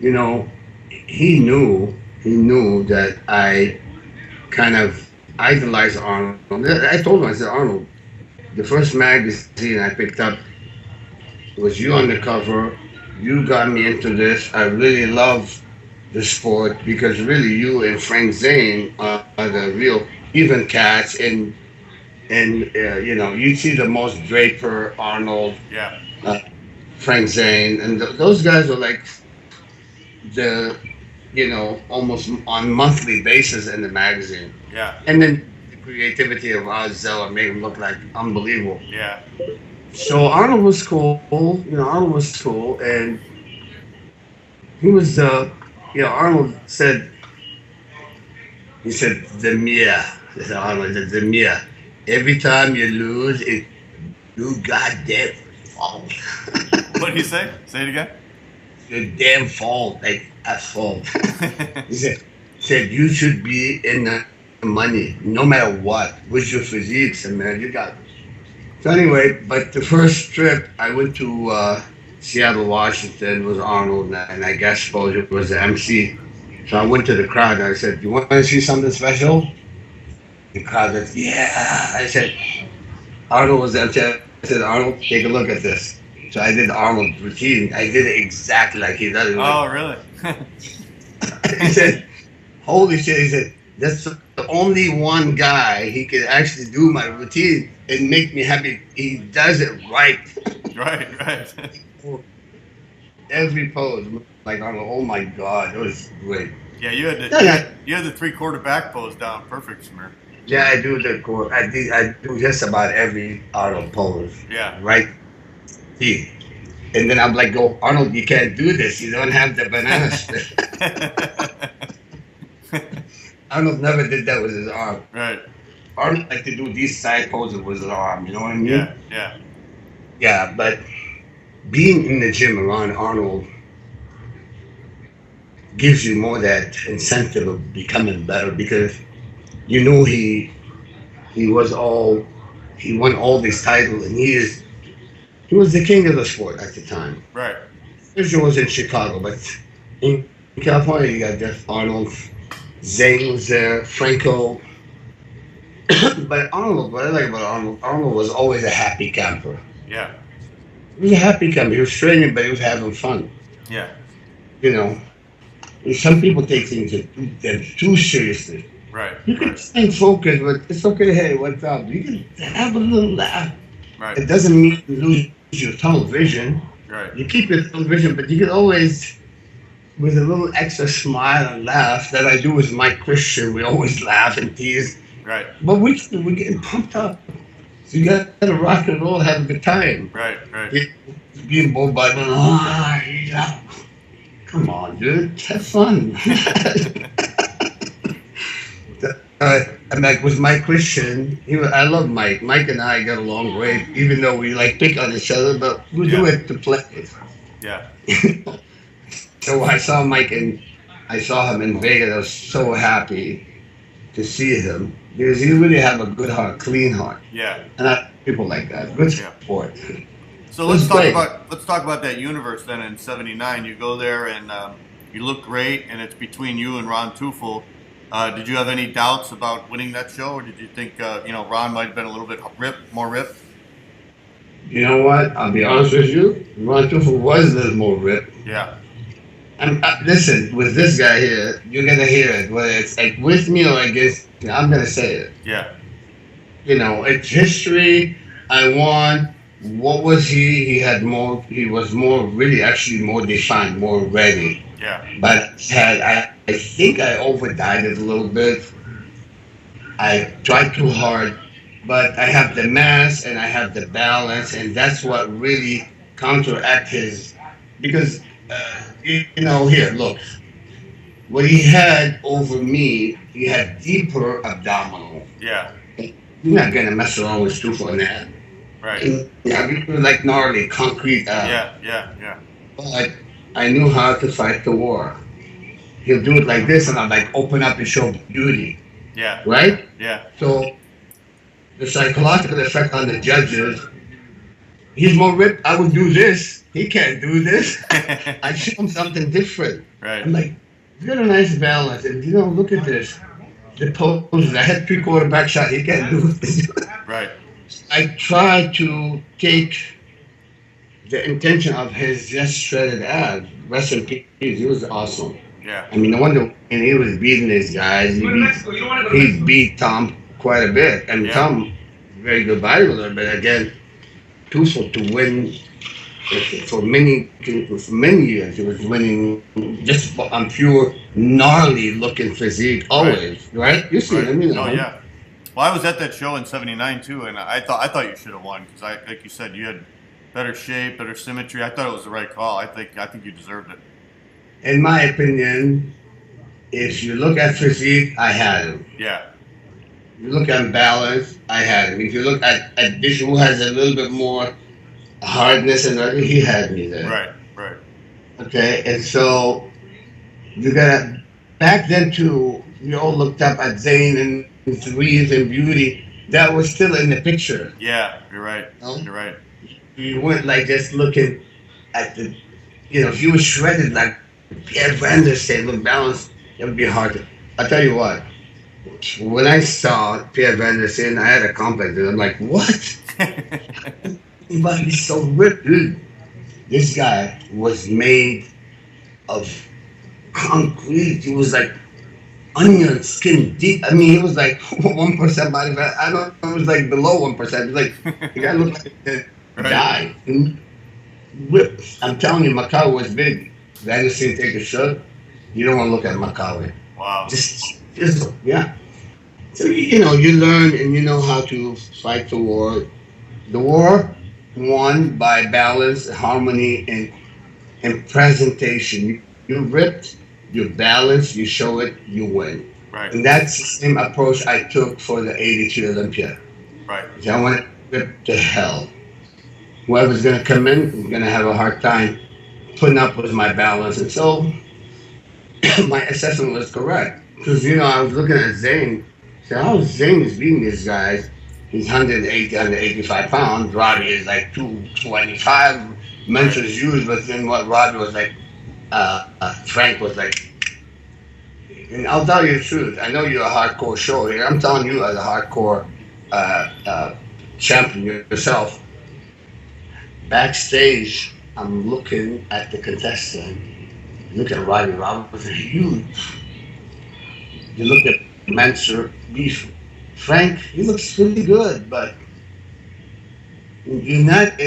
You know, he knew that I kind of idolized Arnold. I told him, I said, Arnold, the first magazine I picked up was you on the cover. You got me into this. I really love the sport because really you and Frank Zane are the real even cats. And you know, you see the most Draper, Arnold, Yeah. Frank Zane, and those guys are like the, you know, almost on monthly basis in the magazine. Yeah. And then the creativity of Oz Zeller made him look like unbelievable. Yeah. So Arnold was cool, you know, Arnold was cool, and he was, you know, Arnold said, he said, the Mia, Arnold said, the Mia, every time you lose, you goddamn fault. What did he say? Say it again. Your damn fault, like at fault. He said, you should be in the money, no matter what, with your physique, and man, you got. So anyway, but the first trip I went to Seattle, Washington was Arnold, and I guess suppose it was the MC. So I went to the crowd and I said, "You want to see something special?" The crowd said, "Yeah." I said, "Arnold was the MC." I said, "Arnold, take a look at this." So I did Arnold's routine. I did it exactly like he does it. Oh, really? He said, "Holy shit!" He said, "That's the only one guy he can actually do my routine and make me happy. He does it right." Right. Every pose, like oh my god, it was great. Yeah, you had the 3/4 back pose down perfect, Samir. Yeah, I do the core. I do just about every Arnold pose. Yeah. Right. See, and then I'm like, "Go, Arnold, you can't do this. You don't have the banana split." Arnold never did that with his arm. Right. Arnold liked to do these side poses with his arm. You know what I mean? Yeah. Yeah, but being in the gym around Arnold gives you more that incentive of becoming better because you know he won all these titles and he was the king of the sport at the time. Right. Fisher was in Chicago, but in California you got Jeff Arnold, Zane was there, Franco. But Arnold, what I like about Arnold was always a happy camper. Yeah. He was a happy camper. He was training, but he was having fun. Yeah. You know, some people take things too seriously. Right. You can stay focused, but it's okay. Hey, what's up? You can have a little laugh. Right. It doesn't mean you lose your tunnel vision. Right. You keep your tunnel vision, but you can always, with a little extra smile and laugh, that I do with Mike Christian. We always laugh and tease. Right. But we're getting pumped up. So you got to rock and roll, have a good time. Right. Being bored by yeah. Come on, dude, have fun. And like with Mike Christian, I love Mike. Mike and I got along great, even though we like pick on each other, but we do it to play. Yeah. So I saw Mike and I saw him in Vegas. I was so happy to see him because he really have a good heart, clean heart. Yeah. And I like people like that. Good sport. So let's talk about that universe then. In '79, you go there and you look great, and it's between you and Ron Tufel. Did you have any doubts about winning that show, or did you think Ron might have been a little bit more ripped? You know what? I'll be honest with you. Ron Tufel was a little more ripped. Yeah. Listen, with this guy here, you're gonna hear it. Whether it's like with me or against, I'm gonna say it. Yeah. It's history. I won. What was he? He had more. He was more, really, actually more defined, more ready. Yeah. But I think I overdied it a little bit. I tried too hard, but I have the mass and I have the balance, and that's what really counteract his. Because here, look, what he had over me, he had deeper abdominal. Yeah. You're not gonna mess around with Stu on that. Right. You're like gnarly concrete. Yeah. But I knew how to fight the war. He'll do it like this, and I'm like, open up and show beauty. Yeah. Right? Yeah. So the psychological effect on the judges, he's more ripped. I would do this. He can't do this. I show him something different. Right. I'm like, you got a nice balance. And, look at this. The poses. I had 3/4 back shot. He can't do it. Right. I try to take the intention of his just shredded abs. Rest in peace. He was awesome. Yeah. I mean, no wonder and he was beating these guys. He beat Tom quite a bit. And Tom, very good bodybuilder, but again, Tussle to win for many years. He was winning just on pure gnarly looking physique always, right? You see Right. him, Oh yeah. Well, I was at that show in '79 too, and I thought you should have won because like you said, you had better shape, better symmetry. I thought it was the right call. I think you deserved it. In my opinion, if you look at physique, I had him. Yeah. If you look at balance, I had him. If you look at this, who has a little bit more hardness and everything, he had me there. Right. Okay, and so you gotta back then too. We all looked up at Zane and threes and beauty. That was still in the picture. Yeah, you're right. No? You're right. You weren't like just looking at the, if you were shredded like Pierre Brander said, look balanced, it would be hard to. I'll tell you what. When I saw Pierre Brander saying I had a complex, I'm like, what? He's so ripped, dude. This guy was made of concrete. He was like onion skin deep. I mean, he was like 1% body fat. I don't know, it was like below 1%. It was like, the guy looked like a guy. And ripped. I'm telling you, Macau was big. I just didn't take a shot. You don't want to look at Macau. Wow. Just, yeah. So, you learn and you know how to fight the war. The war won by balance, harmony, and presentation. You ripped, you balance, you show it, you win. Right. And that's the same approach I took for the '83 Olympia. Right. So I want to rip to hell. Whoever's going to come in is going to have a hard time putting up with my balance. And so my assessment was correct. Because, I was looking at Zane. So how Zane is beating these guys? He's 180, 185 pounds. Robbie is like 225. Mentor's huge, but then what Robbie was like, Frank was like, and I'll tell you the truth. I know you're a hardcore show here. I'm telling you as a hardcore champion yourself. Backstage, I'm looking at the contestant. Look at Robbie. Robbie was huge. You look at Mentor, Beef. Frank, he looks really good, but you're not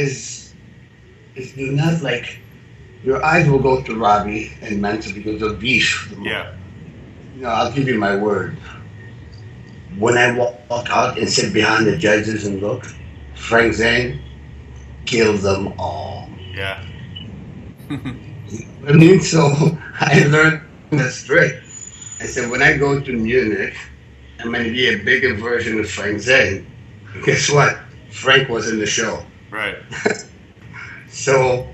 like, your eyes will go to Robbie and Mentor because of Beef. Yeah. I'll give you my word. When I walk out and sit behind the judges and look, Frank Zane killed them all. Yeah. So I learned this trick. I said, when I go to Munich, I'm going to be a bigger version of Frank Zane. Guess what? Frank was in the show. Right. So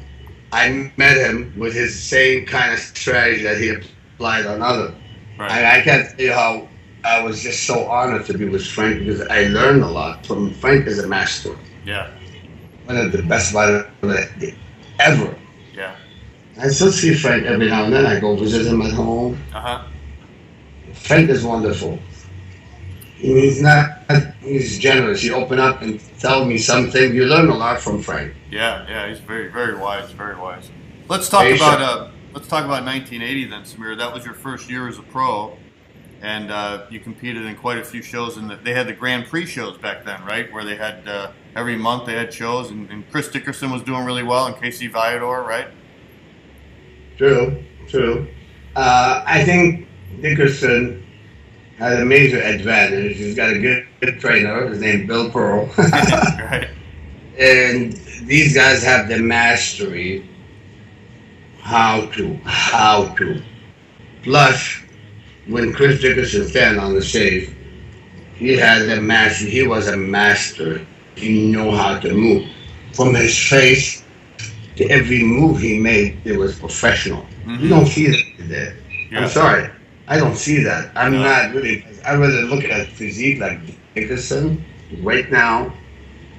I met him with his same kind of strategy that he applied on others. Right. And I can't tell you how I was just so honored to be with Frank because I learned a lot from Frank as a master. Yeah. One of the best bodybuilders ever. Yeah. I still see Frank every now and then. I go visit him at home. Frank is wonderful. He's generous. He open up and tell me something. You learn a lot from Frank. Yeah, he's very, very wise, very wise. Let's talk about Let's talk about 1980 then, Samir. That was your first year as a pro, and you competed in quite a few shows. And they had the Grand Prix shows back then, right? Where they had every month they had shows, and Chris Dickerson was doing really well, and Casey Viador, right? True. I think Dickerson has a major advantage. He's got a good trainer. His name Bill Pearl. Right. And these guys have the mastery how to. Plus, when Chris Dickerson stand on the stage, he had the mastery. He was a master. He knew how to move. From his face to every move he made, it was professional. Mm-hmm. You don't see that today. Yeah. I'm sorry. I don't see that. I'm not really. I rather look at physique like Dickerson right now,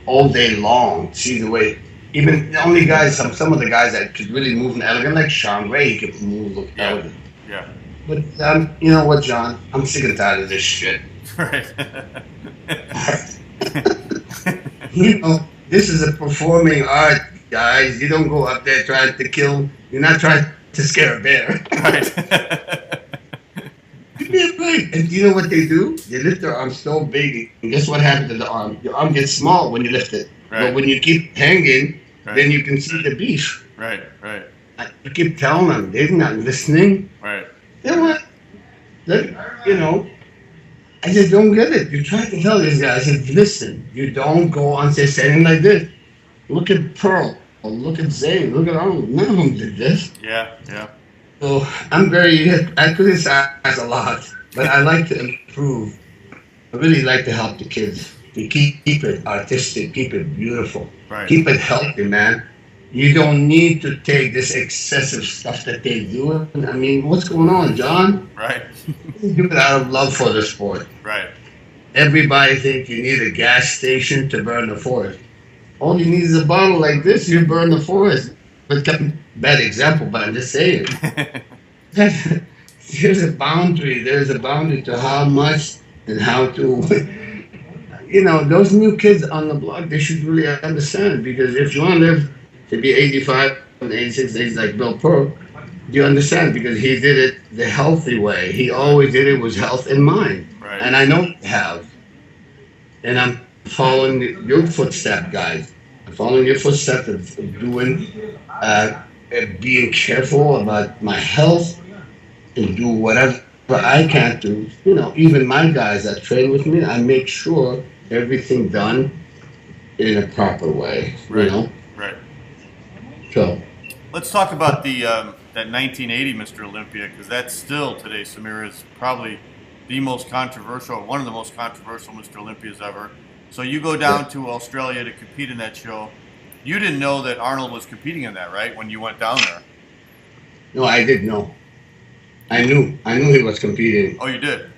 all day long. See the way, even the only guys, some of the guys that could really move and elegant, like Sean Ray, he could move, look elegant. Yeah. But you know what, John? I'm sick and tired of this shit. Right. You know, this is a performing art, guys. You don't go up there trying to kill. You're not trying to scare a bear. Right. Give me a break. And you know what they do? They lift their arm so big. And guess what happens to the arm? Your arm gets small when you lift it. Right. But when you keep hanging, Right. then you can see the beef. Right. I keep telling them, they're not listening. Right. They're what? You know, I just don't get it. You try to tell these guys, I said, listen, you don't go on standing like this. Look at Pearl. Or look at Zane. Look at Arnold. None of them did this. Yeah. So I criticize a lot, but I like to improve. I really like to help the kids. To keep it artistic, keep it beautiful, Right. keep it healthy, man. You don't need to take this excessive stuff that they do. I mean, what's going on, John? Right. Do it out of love for the sport. Right. Everybody thinks you need a gas station to burn the forest. All you need is a bottle like this, you burn the forest. But bad example, but I'm just saying. There's a boundary. There's a boundary to how much and how to. You know, those new kids on the block, they should really understand, because if you want to live to be 85 and 86 days like Bill Pearl, you understand, because he did it the healthy way. He always did it with health in mind. Right. And I know you have. And I'm following your footsteps, guys. I'm following your footsteps of doing, being careful about my health and do whatever I can do. You know, even my guys that train with me, I make sure everything done in a proper way. Right. You know. Right. So. Let's talk about the that 1980 Mr. Olympia, because that's still today, Samir, is probably the most controversial, one of the most controversial Mr. Olympias ever. So you go down to Australia to compete in that show. You didn't know that Arnold was competing in that, right? When you went down there. No, I didn't know. I knew he was competing. Oh, you did?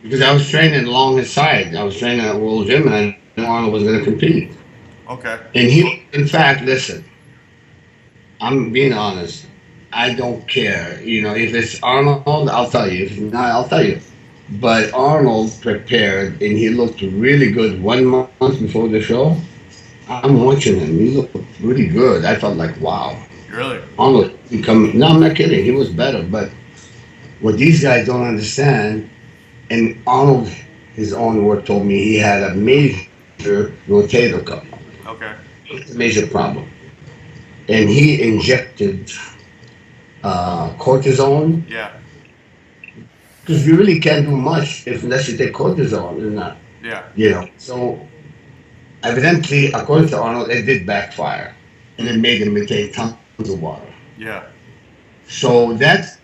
Because I was training along his side. I was training at World Gym, and I knew Arnold was going to compete. Okay. And he, in fact, listen, I'm being honest. I don't care. You know, if it's Arnold, I'll tell you. If not, I'll tell you. But Arnold prepared, and he looked really good 1 month before the show. I'm watching him. He looked really good. I felt like, wow. Really? Arnold, no, I'm not kidding. He was better. But what these guys don't understand, and Arnold, his own word told me, he had a major rotator cuff. Okay. It's a major problem. And he injected cortisone. Yeah. Because you really can't do much unless you take cortisone, isn't that? Yeah. You know. So evidently, according to Arnold, it did backfire, and it made him take tons of water. Yeah. So that's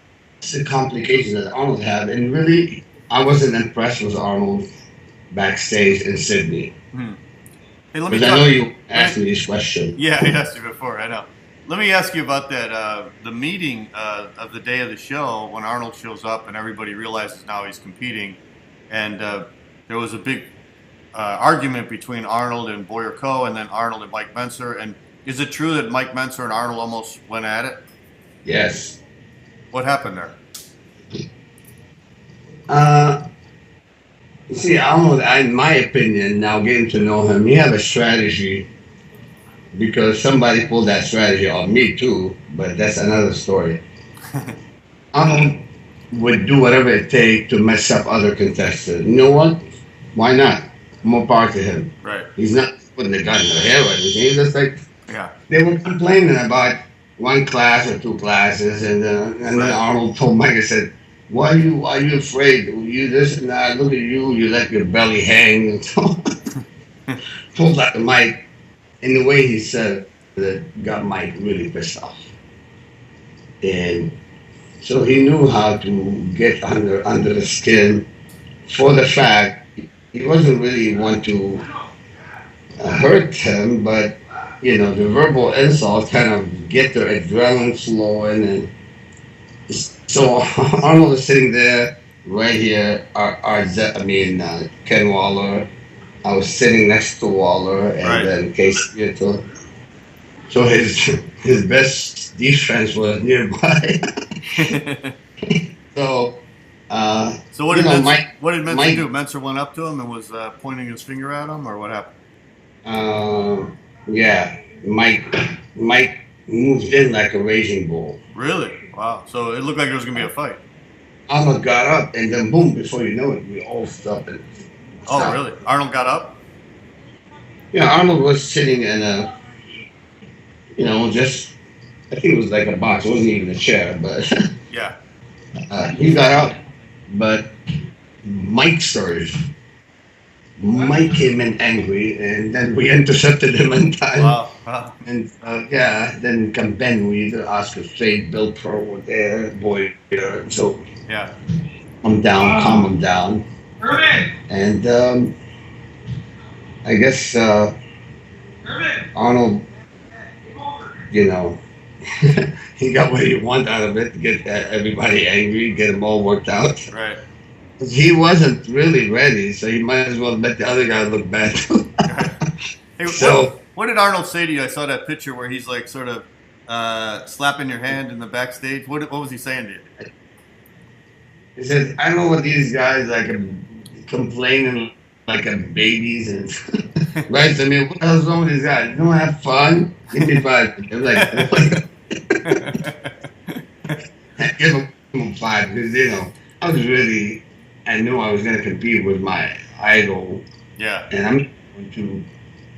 the complication that Arnold had, and really, I wasn't impressed with Arnold backstage in Sydney. Hey, let me Because I know you asked me this question. Yeah, I asked you before. I know. Let me ask you about that. The meeting of the day of the show when Arnold shows up and everybody realizes now he's competing, and there was a big argument between Arnold and Boyer Coe, and then Arnold and Mike Menser. And is it true that Mike Menser and Arnold almost went at it? Yes. What happened there? You see, Arnold, in my opinion, now getting to know him, he had a strategy, because somebody pulled that strategy on me too, but that's another story. Arnold would do whatever it takes to mess up other contestants. You know what? Why not? More power to him. Right. He's not putting the gun in their hair or anything. He's just like, Yeah. they were complaining about one class or two classes, and then Arnold told Mike, I said, why are you afraid? You this and that, look at you, you let your belly hang. And so told that to Mike, and the way he said it got Mike really pissed off. And so he knew how to get under the skin for the fact he wasn't really want to hurt him, but you know, the verbal insults kind of get their adrenaline flowing, and so Arnold is sitting there right here. Ken Waller. I was sitting next to Waller, and then Casey. So his best defense was nearby. So what did Menser Mike do? Menser went up to him and was pointing his finger at him, or what happened? Yeah, Mike moved in like a raging bull. Really? Wow. So it looked like there was gonna be a fight. Arnold got up, and then boom! Before you know it, we all stopped. Oh, really? Arnold got up? Yeah, Arnold was sitting in a, just, I think it was like a box. It wasn't even a chair, but yeah. He got up, but Mike started. Mike came in angry, and then we intercepted him in time. Wow. And then come Ben Weed, Oscar Fade, Bill Pro were there, Boy there. So yeah, calm him down. And I guess Arnold, he got what he wanted out of it, to get everybody angry, get them all worked out. Right. He wasn't really ready, so he might as well let the other guy look bad too. Hey, So what did Arnold say to you? I saw that picture where he's like sort of slapping your hand in the backstage. What was he saying to you? he said, I don't know what these guys like complaining like babies and right. I mean, what the hell's wrong with these guys? You don't have fun? Give me five. I'm like, give him five because I knew I was going to compete with my idol. Yeah. And I'm going to,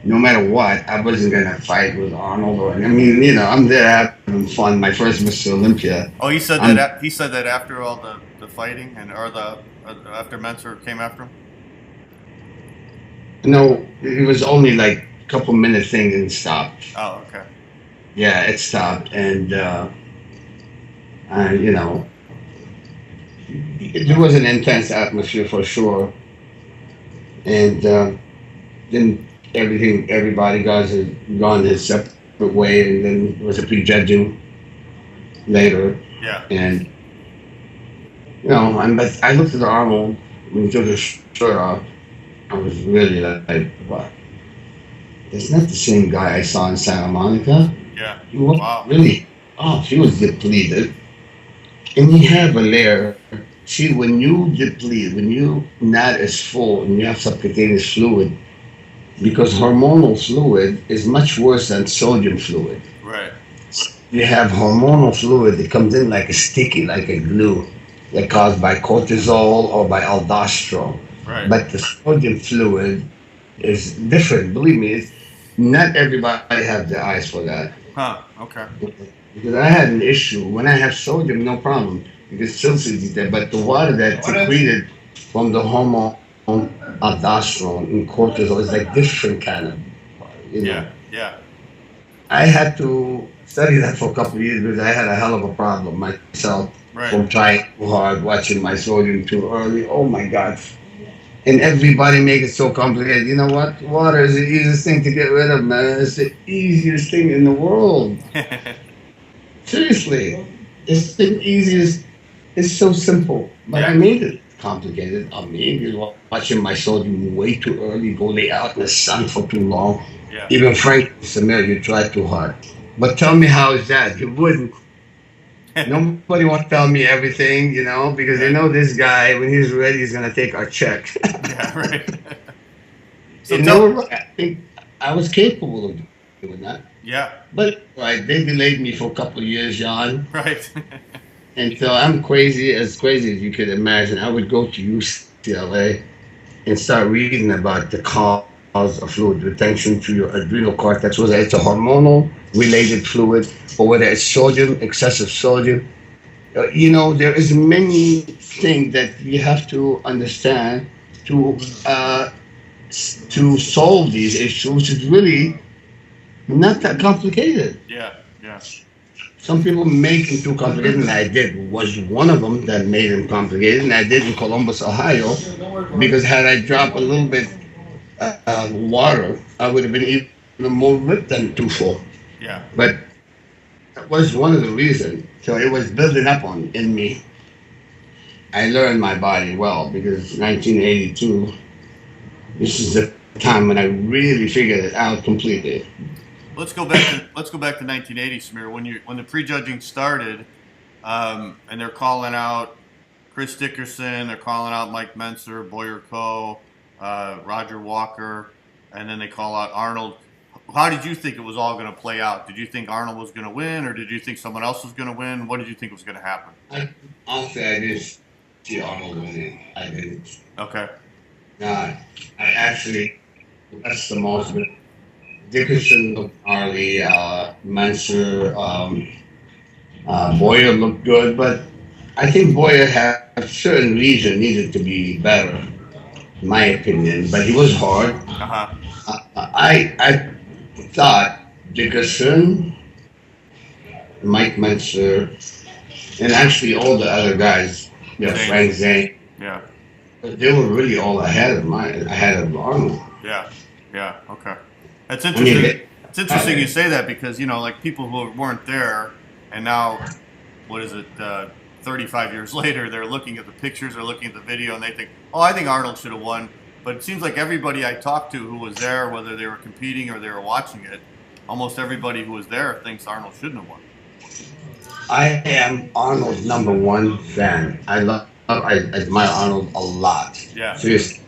no matter what, I wasn't going to fight with Arnold I'm there having fun. My first Mr. Olympia. Oh, he said that. He said that after all the fighting after Menser came after him. No, it was only like a couple minute thing and stopped. Oh, okay. Yeah, it stopped, and there was an intense atmosphere for sure. And then everybody gone his separate way, and then there was a prejudging later. Yeah. And I looked at Arnold when he took his shirt off. I was really like, wow, it's not the same guy I saw in Santa Monica. Yeah. He was wow. he was depleted. And you have a layer. See, when you deplete, when you not as full and you have subcutaneous fluid, because hormonal fluid is much worse than sodium fluid. Right. You have hormonal fluid that comes in like a sticky, like a glue, that caused by cortisol or by aldosterone. Right. But the sodium fluid is different. Believe me, not everybody have the eyes for that. Huh. Okay. Because I had an issue. When I have sodium, no problem. Because still see there. But the water that's secreted from the hormone aldosterone and cortisol is like different kind of. Yeah. Yeah. I had to study that for a couple of years because I had a hell of a problem myself from trying too hard, watching my sodium too early. Oh my God. And everybody make it so complicated. You know what? Water is the easiest thing to get rid of, man. It's the easiest thing in the world. Seriously. It's the easiest. It's so simple. But I made it complicated. I mean, just watching my sodium way too early, go lay out in the sun for too long. Yeah. Even Frank Samir, you tried too hard. But tell me how is that? You wouldn't. Nobody wants to tell me everything, because they know this guy, when he's ready, he's going to take our check. Yeah, right. So I think I was capable of doing that. Yeah. But, they delayed me for a couple of years, John. Right. And so I'm crazy as you could imagine. I would go to UCLA and start reading about the cause of fluid retention to your adrenal cortex, whether it's a hormonal related fluid or whether it's sodium, excessive sodium. There is many things that we have to understand to solve these issues, which is really not that complicated. Yeah, yeah. Some people make it too complicated, and I did. Was one of them that made it complicated, and I did in Columbus, Ohio, because had I dropped a little bit water, I would have been even more ripped than twofold. Yeah. But that was one of the reasons. So it was building up in me. I learned my body well because 1982, this is the time when I really figured it out completely. Let's go back to 1980, Samir. When the prejudging started, and they're calling out Chris Dickerson, they're calling out Mike Menser, Boyer Coe, Roger Walker, and then they call out Arnold. How did you think it was all going to play out? Did you think Arnold was going to win, or did you think someone else was going to win? What did you think was going to happen? Honestly, I didn't see Arnold winning. I didn't. Okay. I actually, that's the most. Dickerson looked gnarly. Menser, Boyer looked good, but I think Boyer had a certain region needed to be better, in my opinion. But he was hard. I thought Dickerson, Mike Menser, and actually all the other guys, Frank Zane. Yeah. They were really all ahead of Arnold. Yeah. Yeah. Okay. That's interesting. It's interesting you say that because, like people who weren't there and now, 35 years later, they're looking at the pictures or looking at the video and they think, oh, I think Arnold should have won. But it seems like everybody I talked to who was there, whether they were competing or they were watching it, almost everybody who was there thinks Arnold shouldn't have won. I am Arnold's #1 fan. I admire Arnold a lot. Yeah. Seriously.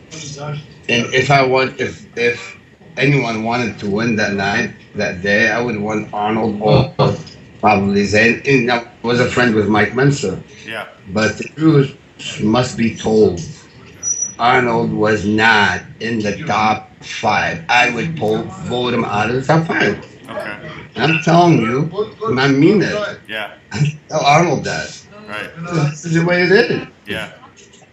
And if anyone wanted to win that day, I would want Arnold or probably Zane. And I was a friend with Mike Menser. Yeah. But the truth must be told. Arnold was not in the top 5. I would vote him out of the top 5. Okay. I'm telling you, and I mean it. Yeah. Tell Arnold that. Right. This is the way it is. Yeah.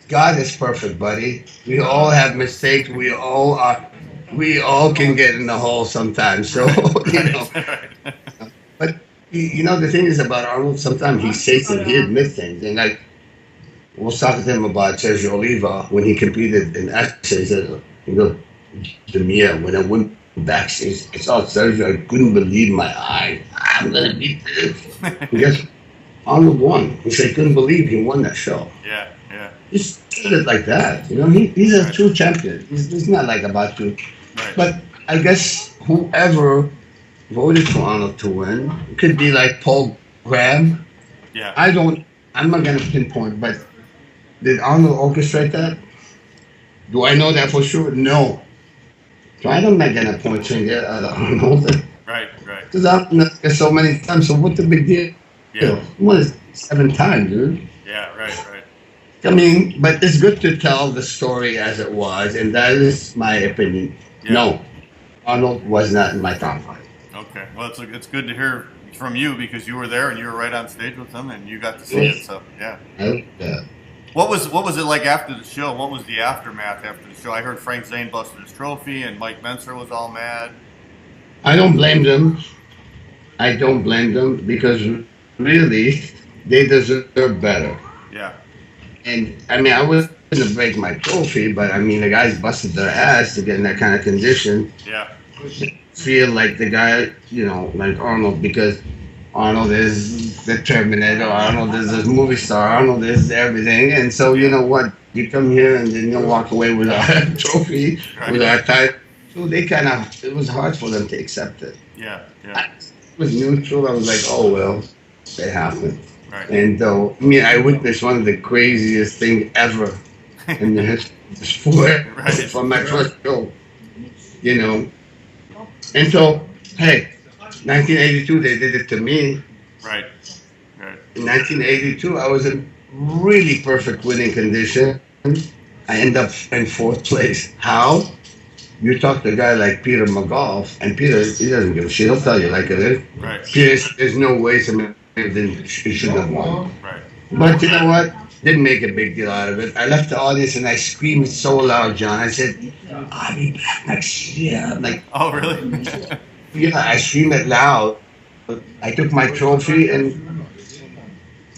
God is perfect, buddy. We all have mistakes. We all can get in the hole sometimes. So, But, the thing is about Arnold, sometimes he says things, he admits things. And I was talking to him about Sergio Oliva when he competed in essays. He goes, Demir, when I went backstage, I saw Sergio, I couldn't believe my eyes. I'm going to beat this. And guess Arnold won. He said he couldn't believe he won that show. Yeah, yeah. He's treated like that. He's a true champion. He's not like about to. Right. But I guess whoever voted for Arnold to win, it could be like Paul Graham. Yeah. I'm not going to pinpoint, but did Arnold orchestrate that? Do I know that for sure? No. So I'm not going to point finger at Arnold. Right. Because I've done it so many times, so what's the big deal? Yeah. What is 7 times, dude? Yeah, right. I mean, but it's good to tell the story as it was, and that is my opinion. Yeah. No, Arnold was not in my top 5. Okay, well, it's good to hear from you because you were there and you were right on stage with him and you got to see it. So yeah. What was it like after the show? What was the aftermath after the show? I heard Frank Zane busted his trophy and Mike Menser was all mad. I don't blame them. Because really they deserve better. Yeah. And I mean, I was going to break my trophy, but I mean, the guys busted their ass to get in that kind of condition. Yeah. Feel like the guy, like Arnold, because Arnold is the Terminator, Arnold is a movie star, Arnold is everything. And so, you know what? You come here and then you walk away with our trophy, with our title. So it was hard for them to accept it. Yeah. I was neutral. I was like, oh, well, it happened. Right. And I witnessed one of the craziest things ever in the history of the sport from my first show, And so, hey, 1982, they did it to me. Right. Right. In 1982, I was in really perfect winning condition. I end up in fourth place. How? You talk to a guy like Peter McGough, and Peter, he doesn't give a shit. He'll tell you like it is. Right. Peter, there's no way somebody should have won. Right. But you know what? Didn't make a big deal out of it. I left the audience and I screamed so loud, John. I said, "I'll be back next year." I'm like, oh, really? yeah, I screamed it loud. I took my trophy and,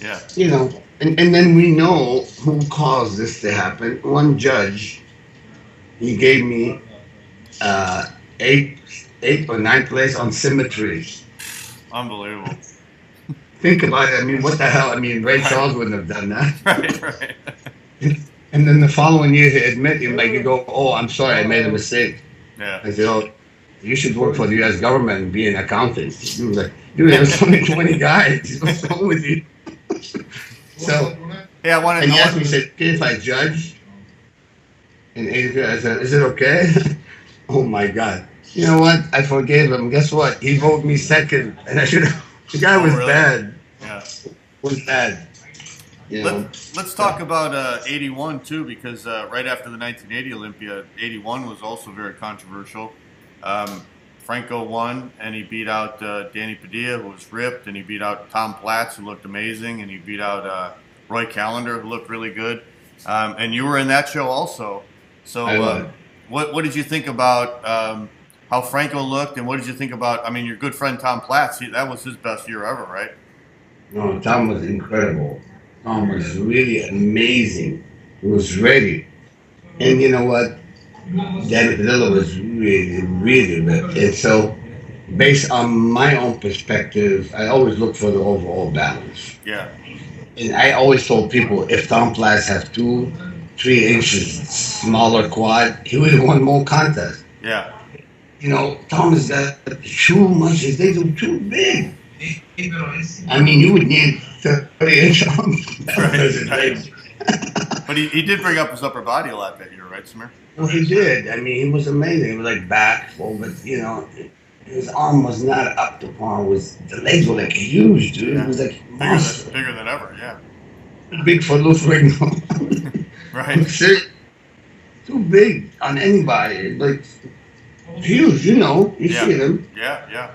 Yeah. you know, and then we know who caused this to happen. One judge, he gave me eighth or ninth place on symmetry. Unbelievable. Think about it. I mean, what the hell? I mean, Ray Charles wouldn't have done that. Right, right. And then the following year, he admit, you go, "Oh, I'm sorry, I made a mistake." Yeah. I said, "Oh, you should work for the U.S. government and be an accountant." He was like, "Dude, there's only 20 guys. What's wrong with you?" So, Yeah, I wanted and to he asked me, he said, "Okay, if I judge in 83," I said, "Is it okay?" Oh my God. You know what? I forgave him. Guess what? He voted me second. And I should have, the guy was really? bad. Yeah. Was bad. You know? Let's talk about 81 too, because right after the 1980 Olympia, 81 was also very controversial. Franco won, and he beat out Danny Padilla, who was ripped, and he beat out Tom Platz, who looked amazing, and he beat out Roy Callender, who looked really good. And you were in that show also. So what did you think about how Franco looked, and what did you think about, I mean, your good friend Tom Platz, that was his best year ever, right? No, Tom was incredible. Tom was really amazing. He was ready. And you know what? Danny Padilla was really, really good. And so, based on my own perspective, I always look for the overall balance. Yeah. And I always told people, if Tom Platz has 2-3 inches smaller quad, he would have won more contests. Yeah. You know, Tom has got too much. His legs are too big. I mean, you would need 30-inch arms. Right. But he did bring up his upper body a lot that year, right, Samir? Well, he did. I mean, he was amazing. He was like back, but you know, his arm was not up to par. The legs were like huge, dude. Yeah. It was like monster. Bigger than ever, yeah. Big for Lutheran. Right. Too big on anybody. Like huge, you know. You see them. Yeah, yeah.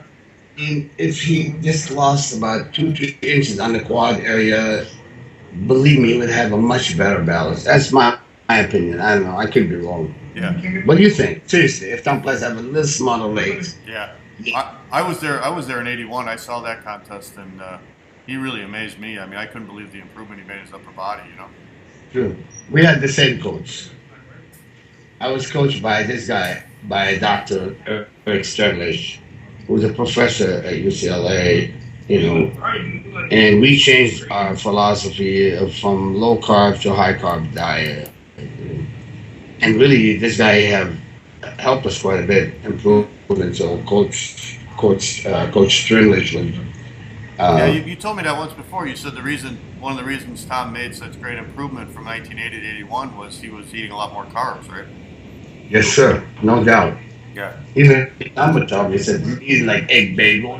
And if he just lost about 2-3 inches on the quad area, believe me, he would have a much better balance. That's my opinion. I don't know. I could be wrong. Yeah. What do you think? Seriously, if Tom Platz have a little smaller legs. Yeah. I was there in 81. I saw that contest, and he really amazed me. I mean, I couldn't believe the improvement he made in his upper body, you know. True. We had the same coach. I was coached by this guy, by Dr. Eric Sternlich, who was a professor at UCLA, you know, and we changed our philosophy from low carb to high carb diet. And really, this guy have helped us quite a bit improve. And so Coach Sternlich was. Yeah, you told me that once before. You said one of the reasons Tom made such great improvement from 1980 to 81 was he was eating a lot more carbs, right? Yes, sir. No doubt. Yeah. Even Tom would tell me, he said, you eat like egg bagel.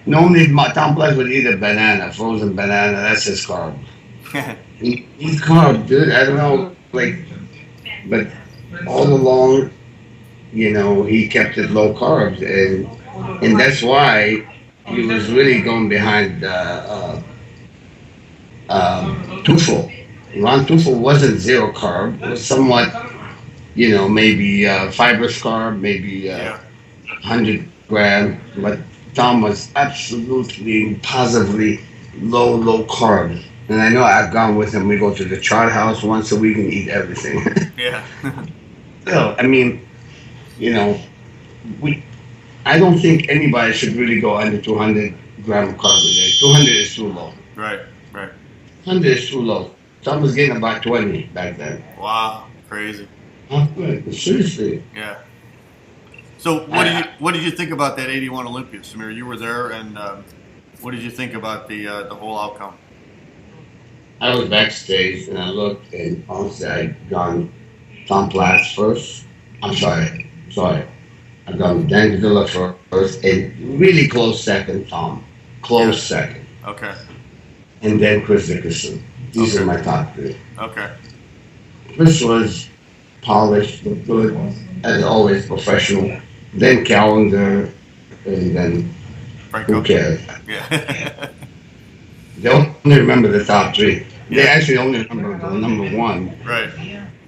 Normally, Tom Platz would eat a banana, frozen banana. That's his carb. He eats carb, dude. I don't know, but all along, you know, he kept it low carbs, and that's why he was really going behind Tufel. Ron Tufel wasn't zero carb. It was somewhat, you know, maybe fibrous carb, maybe 100 grams, but Tom was absolutely, positively low carb. And I know I've gone with him. We go to the chart house once a week and eat everything. Yeah. So, I mean, you know, I don't think anybody should really go under 200 grams of carb a day. 200 is too low. Right. 100 is too low. Tom was getting about 20 back then. Wow, crazy. Oh, good. Seriously. Yeah. So what did you think about that 81 Olympia, Samir? You were there, and what did you think about the whole outcome? I was backstage and I looked, and honestly, I'd gone Tom Platz first. I'm sorry. I'd gone Dan Padilla first, and really close second, Tom. Close second. Okay. and then Chris Dickerson. These are my top three. Okay. Chris was polished, good, as always, professional. Then Calendar, and then Franco. who cares? Yeah. They only remember the top three. They Yeah. actually only remember the number one. Right.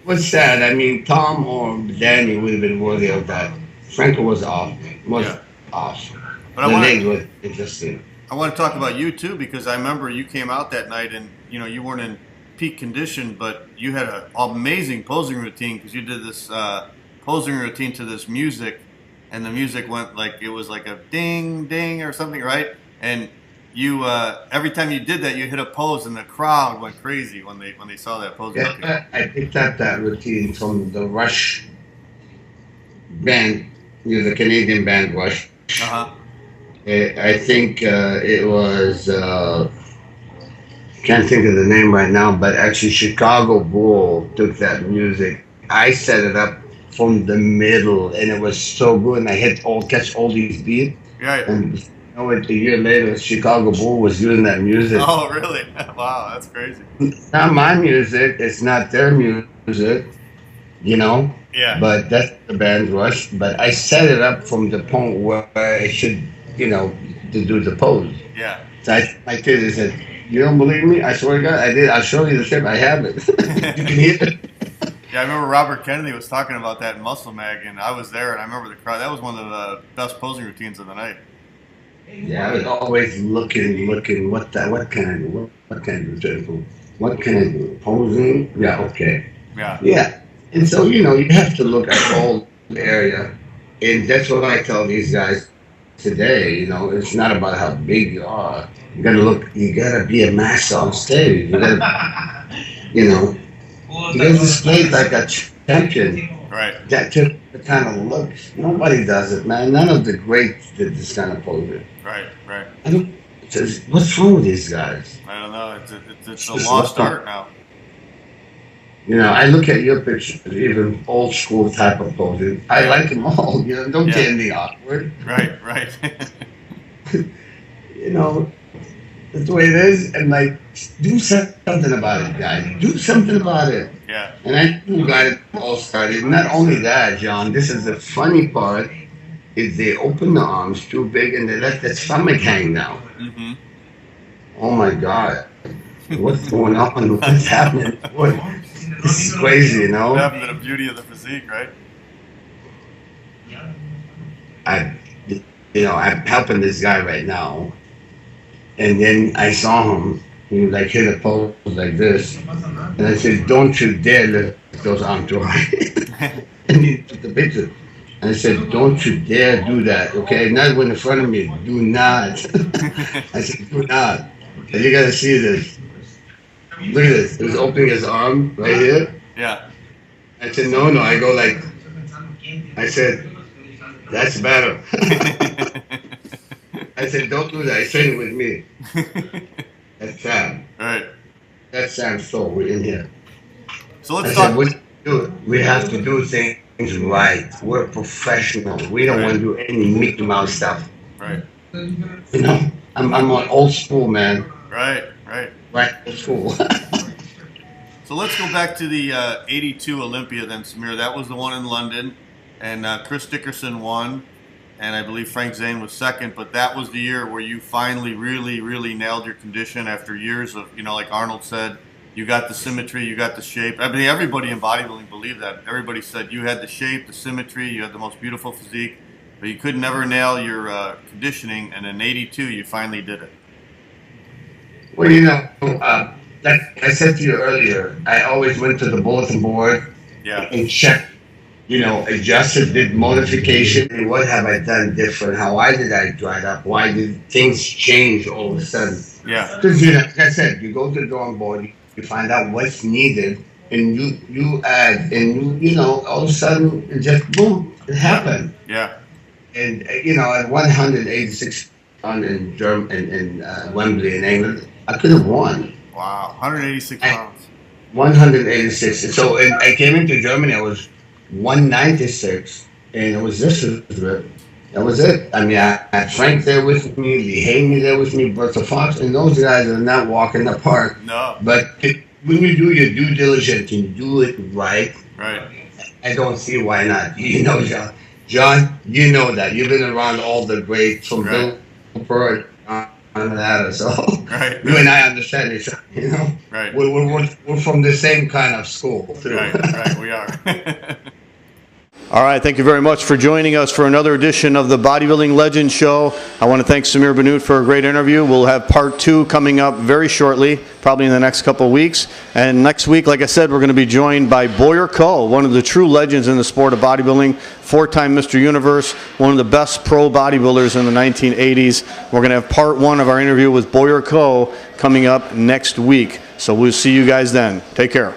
What's sad? I mean, Tom or Danny would have been worthy of that. Franco was off. Yeah. Off. But The I legs want was interesting. to talk about you too, because I remember you came out that night and you weren't in peak condition, but you had an amazing posing routine because you did this posing routine to this music, and the music went like it was like a ding ding or something, right? And you every time you did that, you hit a pose, and the crowd went crazy when they saw that posing routine. Yeah, I picked up that routine from the Rush band, the Canadian band Rush. Uh huh. I think it was, can't think of the name right now, but actually Chicago Bull took that music. I set it up from the middle, and it was so good, and I catch all these beats. Right. And a year later, Chicago Bull was doing that music. Oh, really? Wow, that's crazy. It's not my music, it's not their music, Yeah. but that's the band Rush. But I set it up from the point where I should, to do the pose. Yeah. So my kid said, "You don't believe me? I swear to God, I did. I'll show you the tape. I have it. You can hear it." Yeah, I remember Robert Kennedy was talking about that in Muscle Mag, and I was there, and I remember the crowd. That was one of the best posing routines of the night. Yeah, I was always looking. What can I do? What can I do? What can I do? Posing? Yeah, okay. Yeah. Yeah, and so you have to look at all the area, and that's what I tell these guys today. It's not about how big you are. You gotta be a master on stage. You gotta display like a champion. Right. That took the kind of looks. Nobody does it, man. None of the greats did this kind of posing. Right. What's wrong with these guys? I don't know. It's a lost art now. I look at your pictures, even old school type of posing. I like them all. Don't get anything awkward. Right. That's the way it is. And do something about it, guys. Do something about it. Yeah. And I got it all started. Not only that, John, this is the funny part, is they open the arms too big and they let the stomach hang down. Mm-hmm. Oh my God. What's going on? What's happening? This is crazy, What happened to the beauty of the physique, right? I'm helping this guy right now. And then I saw him, he hit a pose like this. And I said, "Don't you dare lift those arms too high." And he took the picture. And I said, "Don't you dare do that, okay? Not when in front of me. Do not." I said, "Do not. And you gotta see this. Look at this. He was opening his arm right here." Yeah. I said, no. I said, "That's better." I said, "Don't do that." I said it with me. That's Sam. Right. That's Sam's soul. We're in here. So I let's said, talk. "What do? We have to do things right. We're professional. We don't want to do any Mickey Mouse stuff." Right. I'm on old school, man. Right. Right, old school. So let's go back to the 82 Olympia then, Samir. That was the one in London, and Chris Dickerson won, and I believe Frank Zane was second, but that was the year where you finally really, really nailed your condition after years of, like Arnold said, you got the symmetry, you got the shape. I mean, everybody in bodybuilding believed that. Everybody said you had the shape, the symmetry, you had the most beautiful physique, but you could never nail your conditioning, and in 82 you finally did it. Well, like I said to you earlier, I always went to the bulletin board and checked, adjusted, did modification. And what have I done different? Why did I dry up? Why did things change all of a sudden? Yeah. Because, like I said, you go to the drawing board, you find out what's needed, and you add, and all of a sudden, it just, boom, it happened. Yeah. And, at 186 pounds in Wembley in England, I could have won. Wow, 186 pounds. 186. So I came into Germany, I was 196, and it was this, That was it. I mean, I had Frank there with me, Lee Haney there with me, Bertha Fox, and those guys are not walking the park. No. But when you do your due diligence and do it right, I don't see why not. You know, John, you know that. You've been around all the greats from Bill Burr on that, so you and I understand each other, you know? Right. We're from the same kind of school, too. Right, we are. All right, thank you very much for joining us for another edition of the Bodybuilding Legends Show. I want to thank Samir Bannout for a great interview. We'll have part 2 coming up very shortly, probably in the next couple of weeks. And next week, like I said, we're going to be joined by Boyer Coe, one of the true legends in the sport of bodybuilding, 4-time Mr. Universe, one of the best pro bodybuilders in the 1980s. We're going to have part 1 of our interview with Boyer Coe coming up next week. So we'll see you guys then. Take care.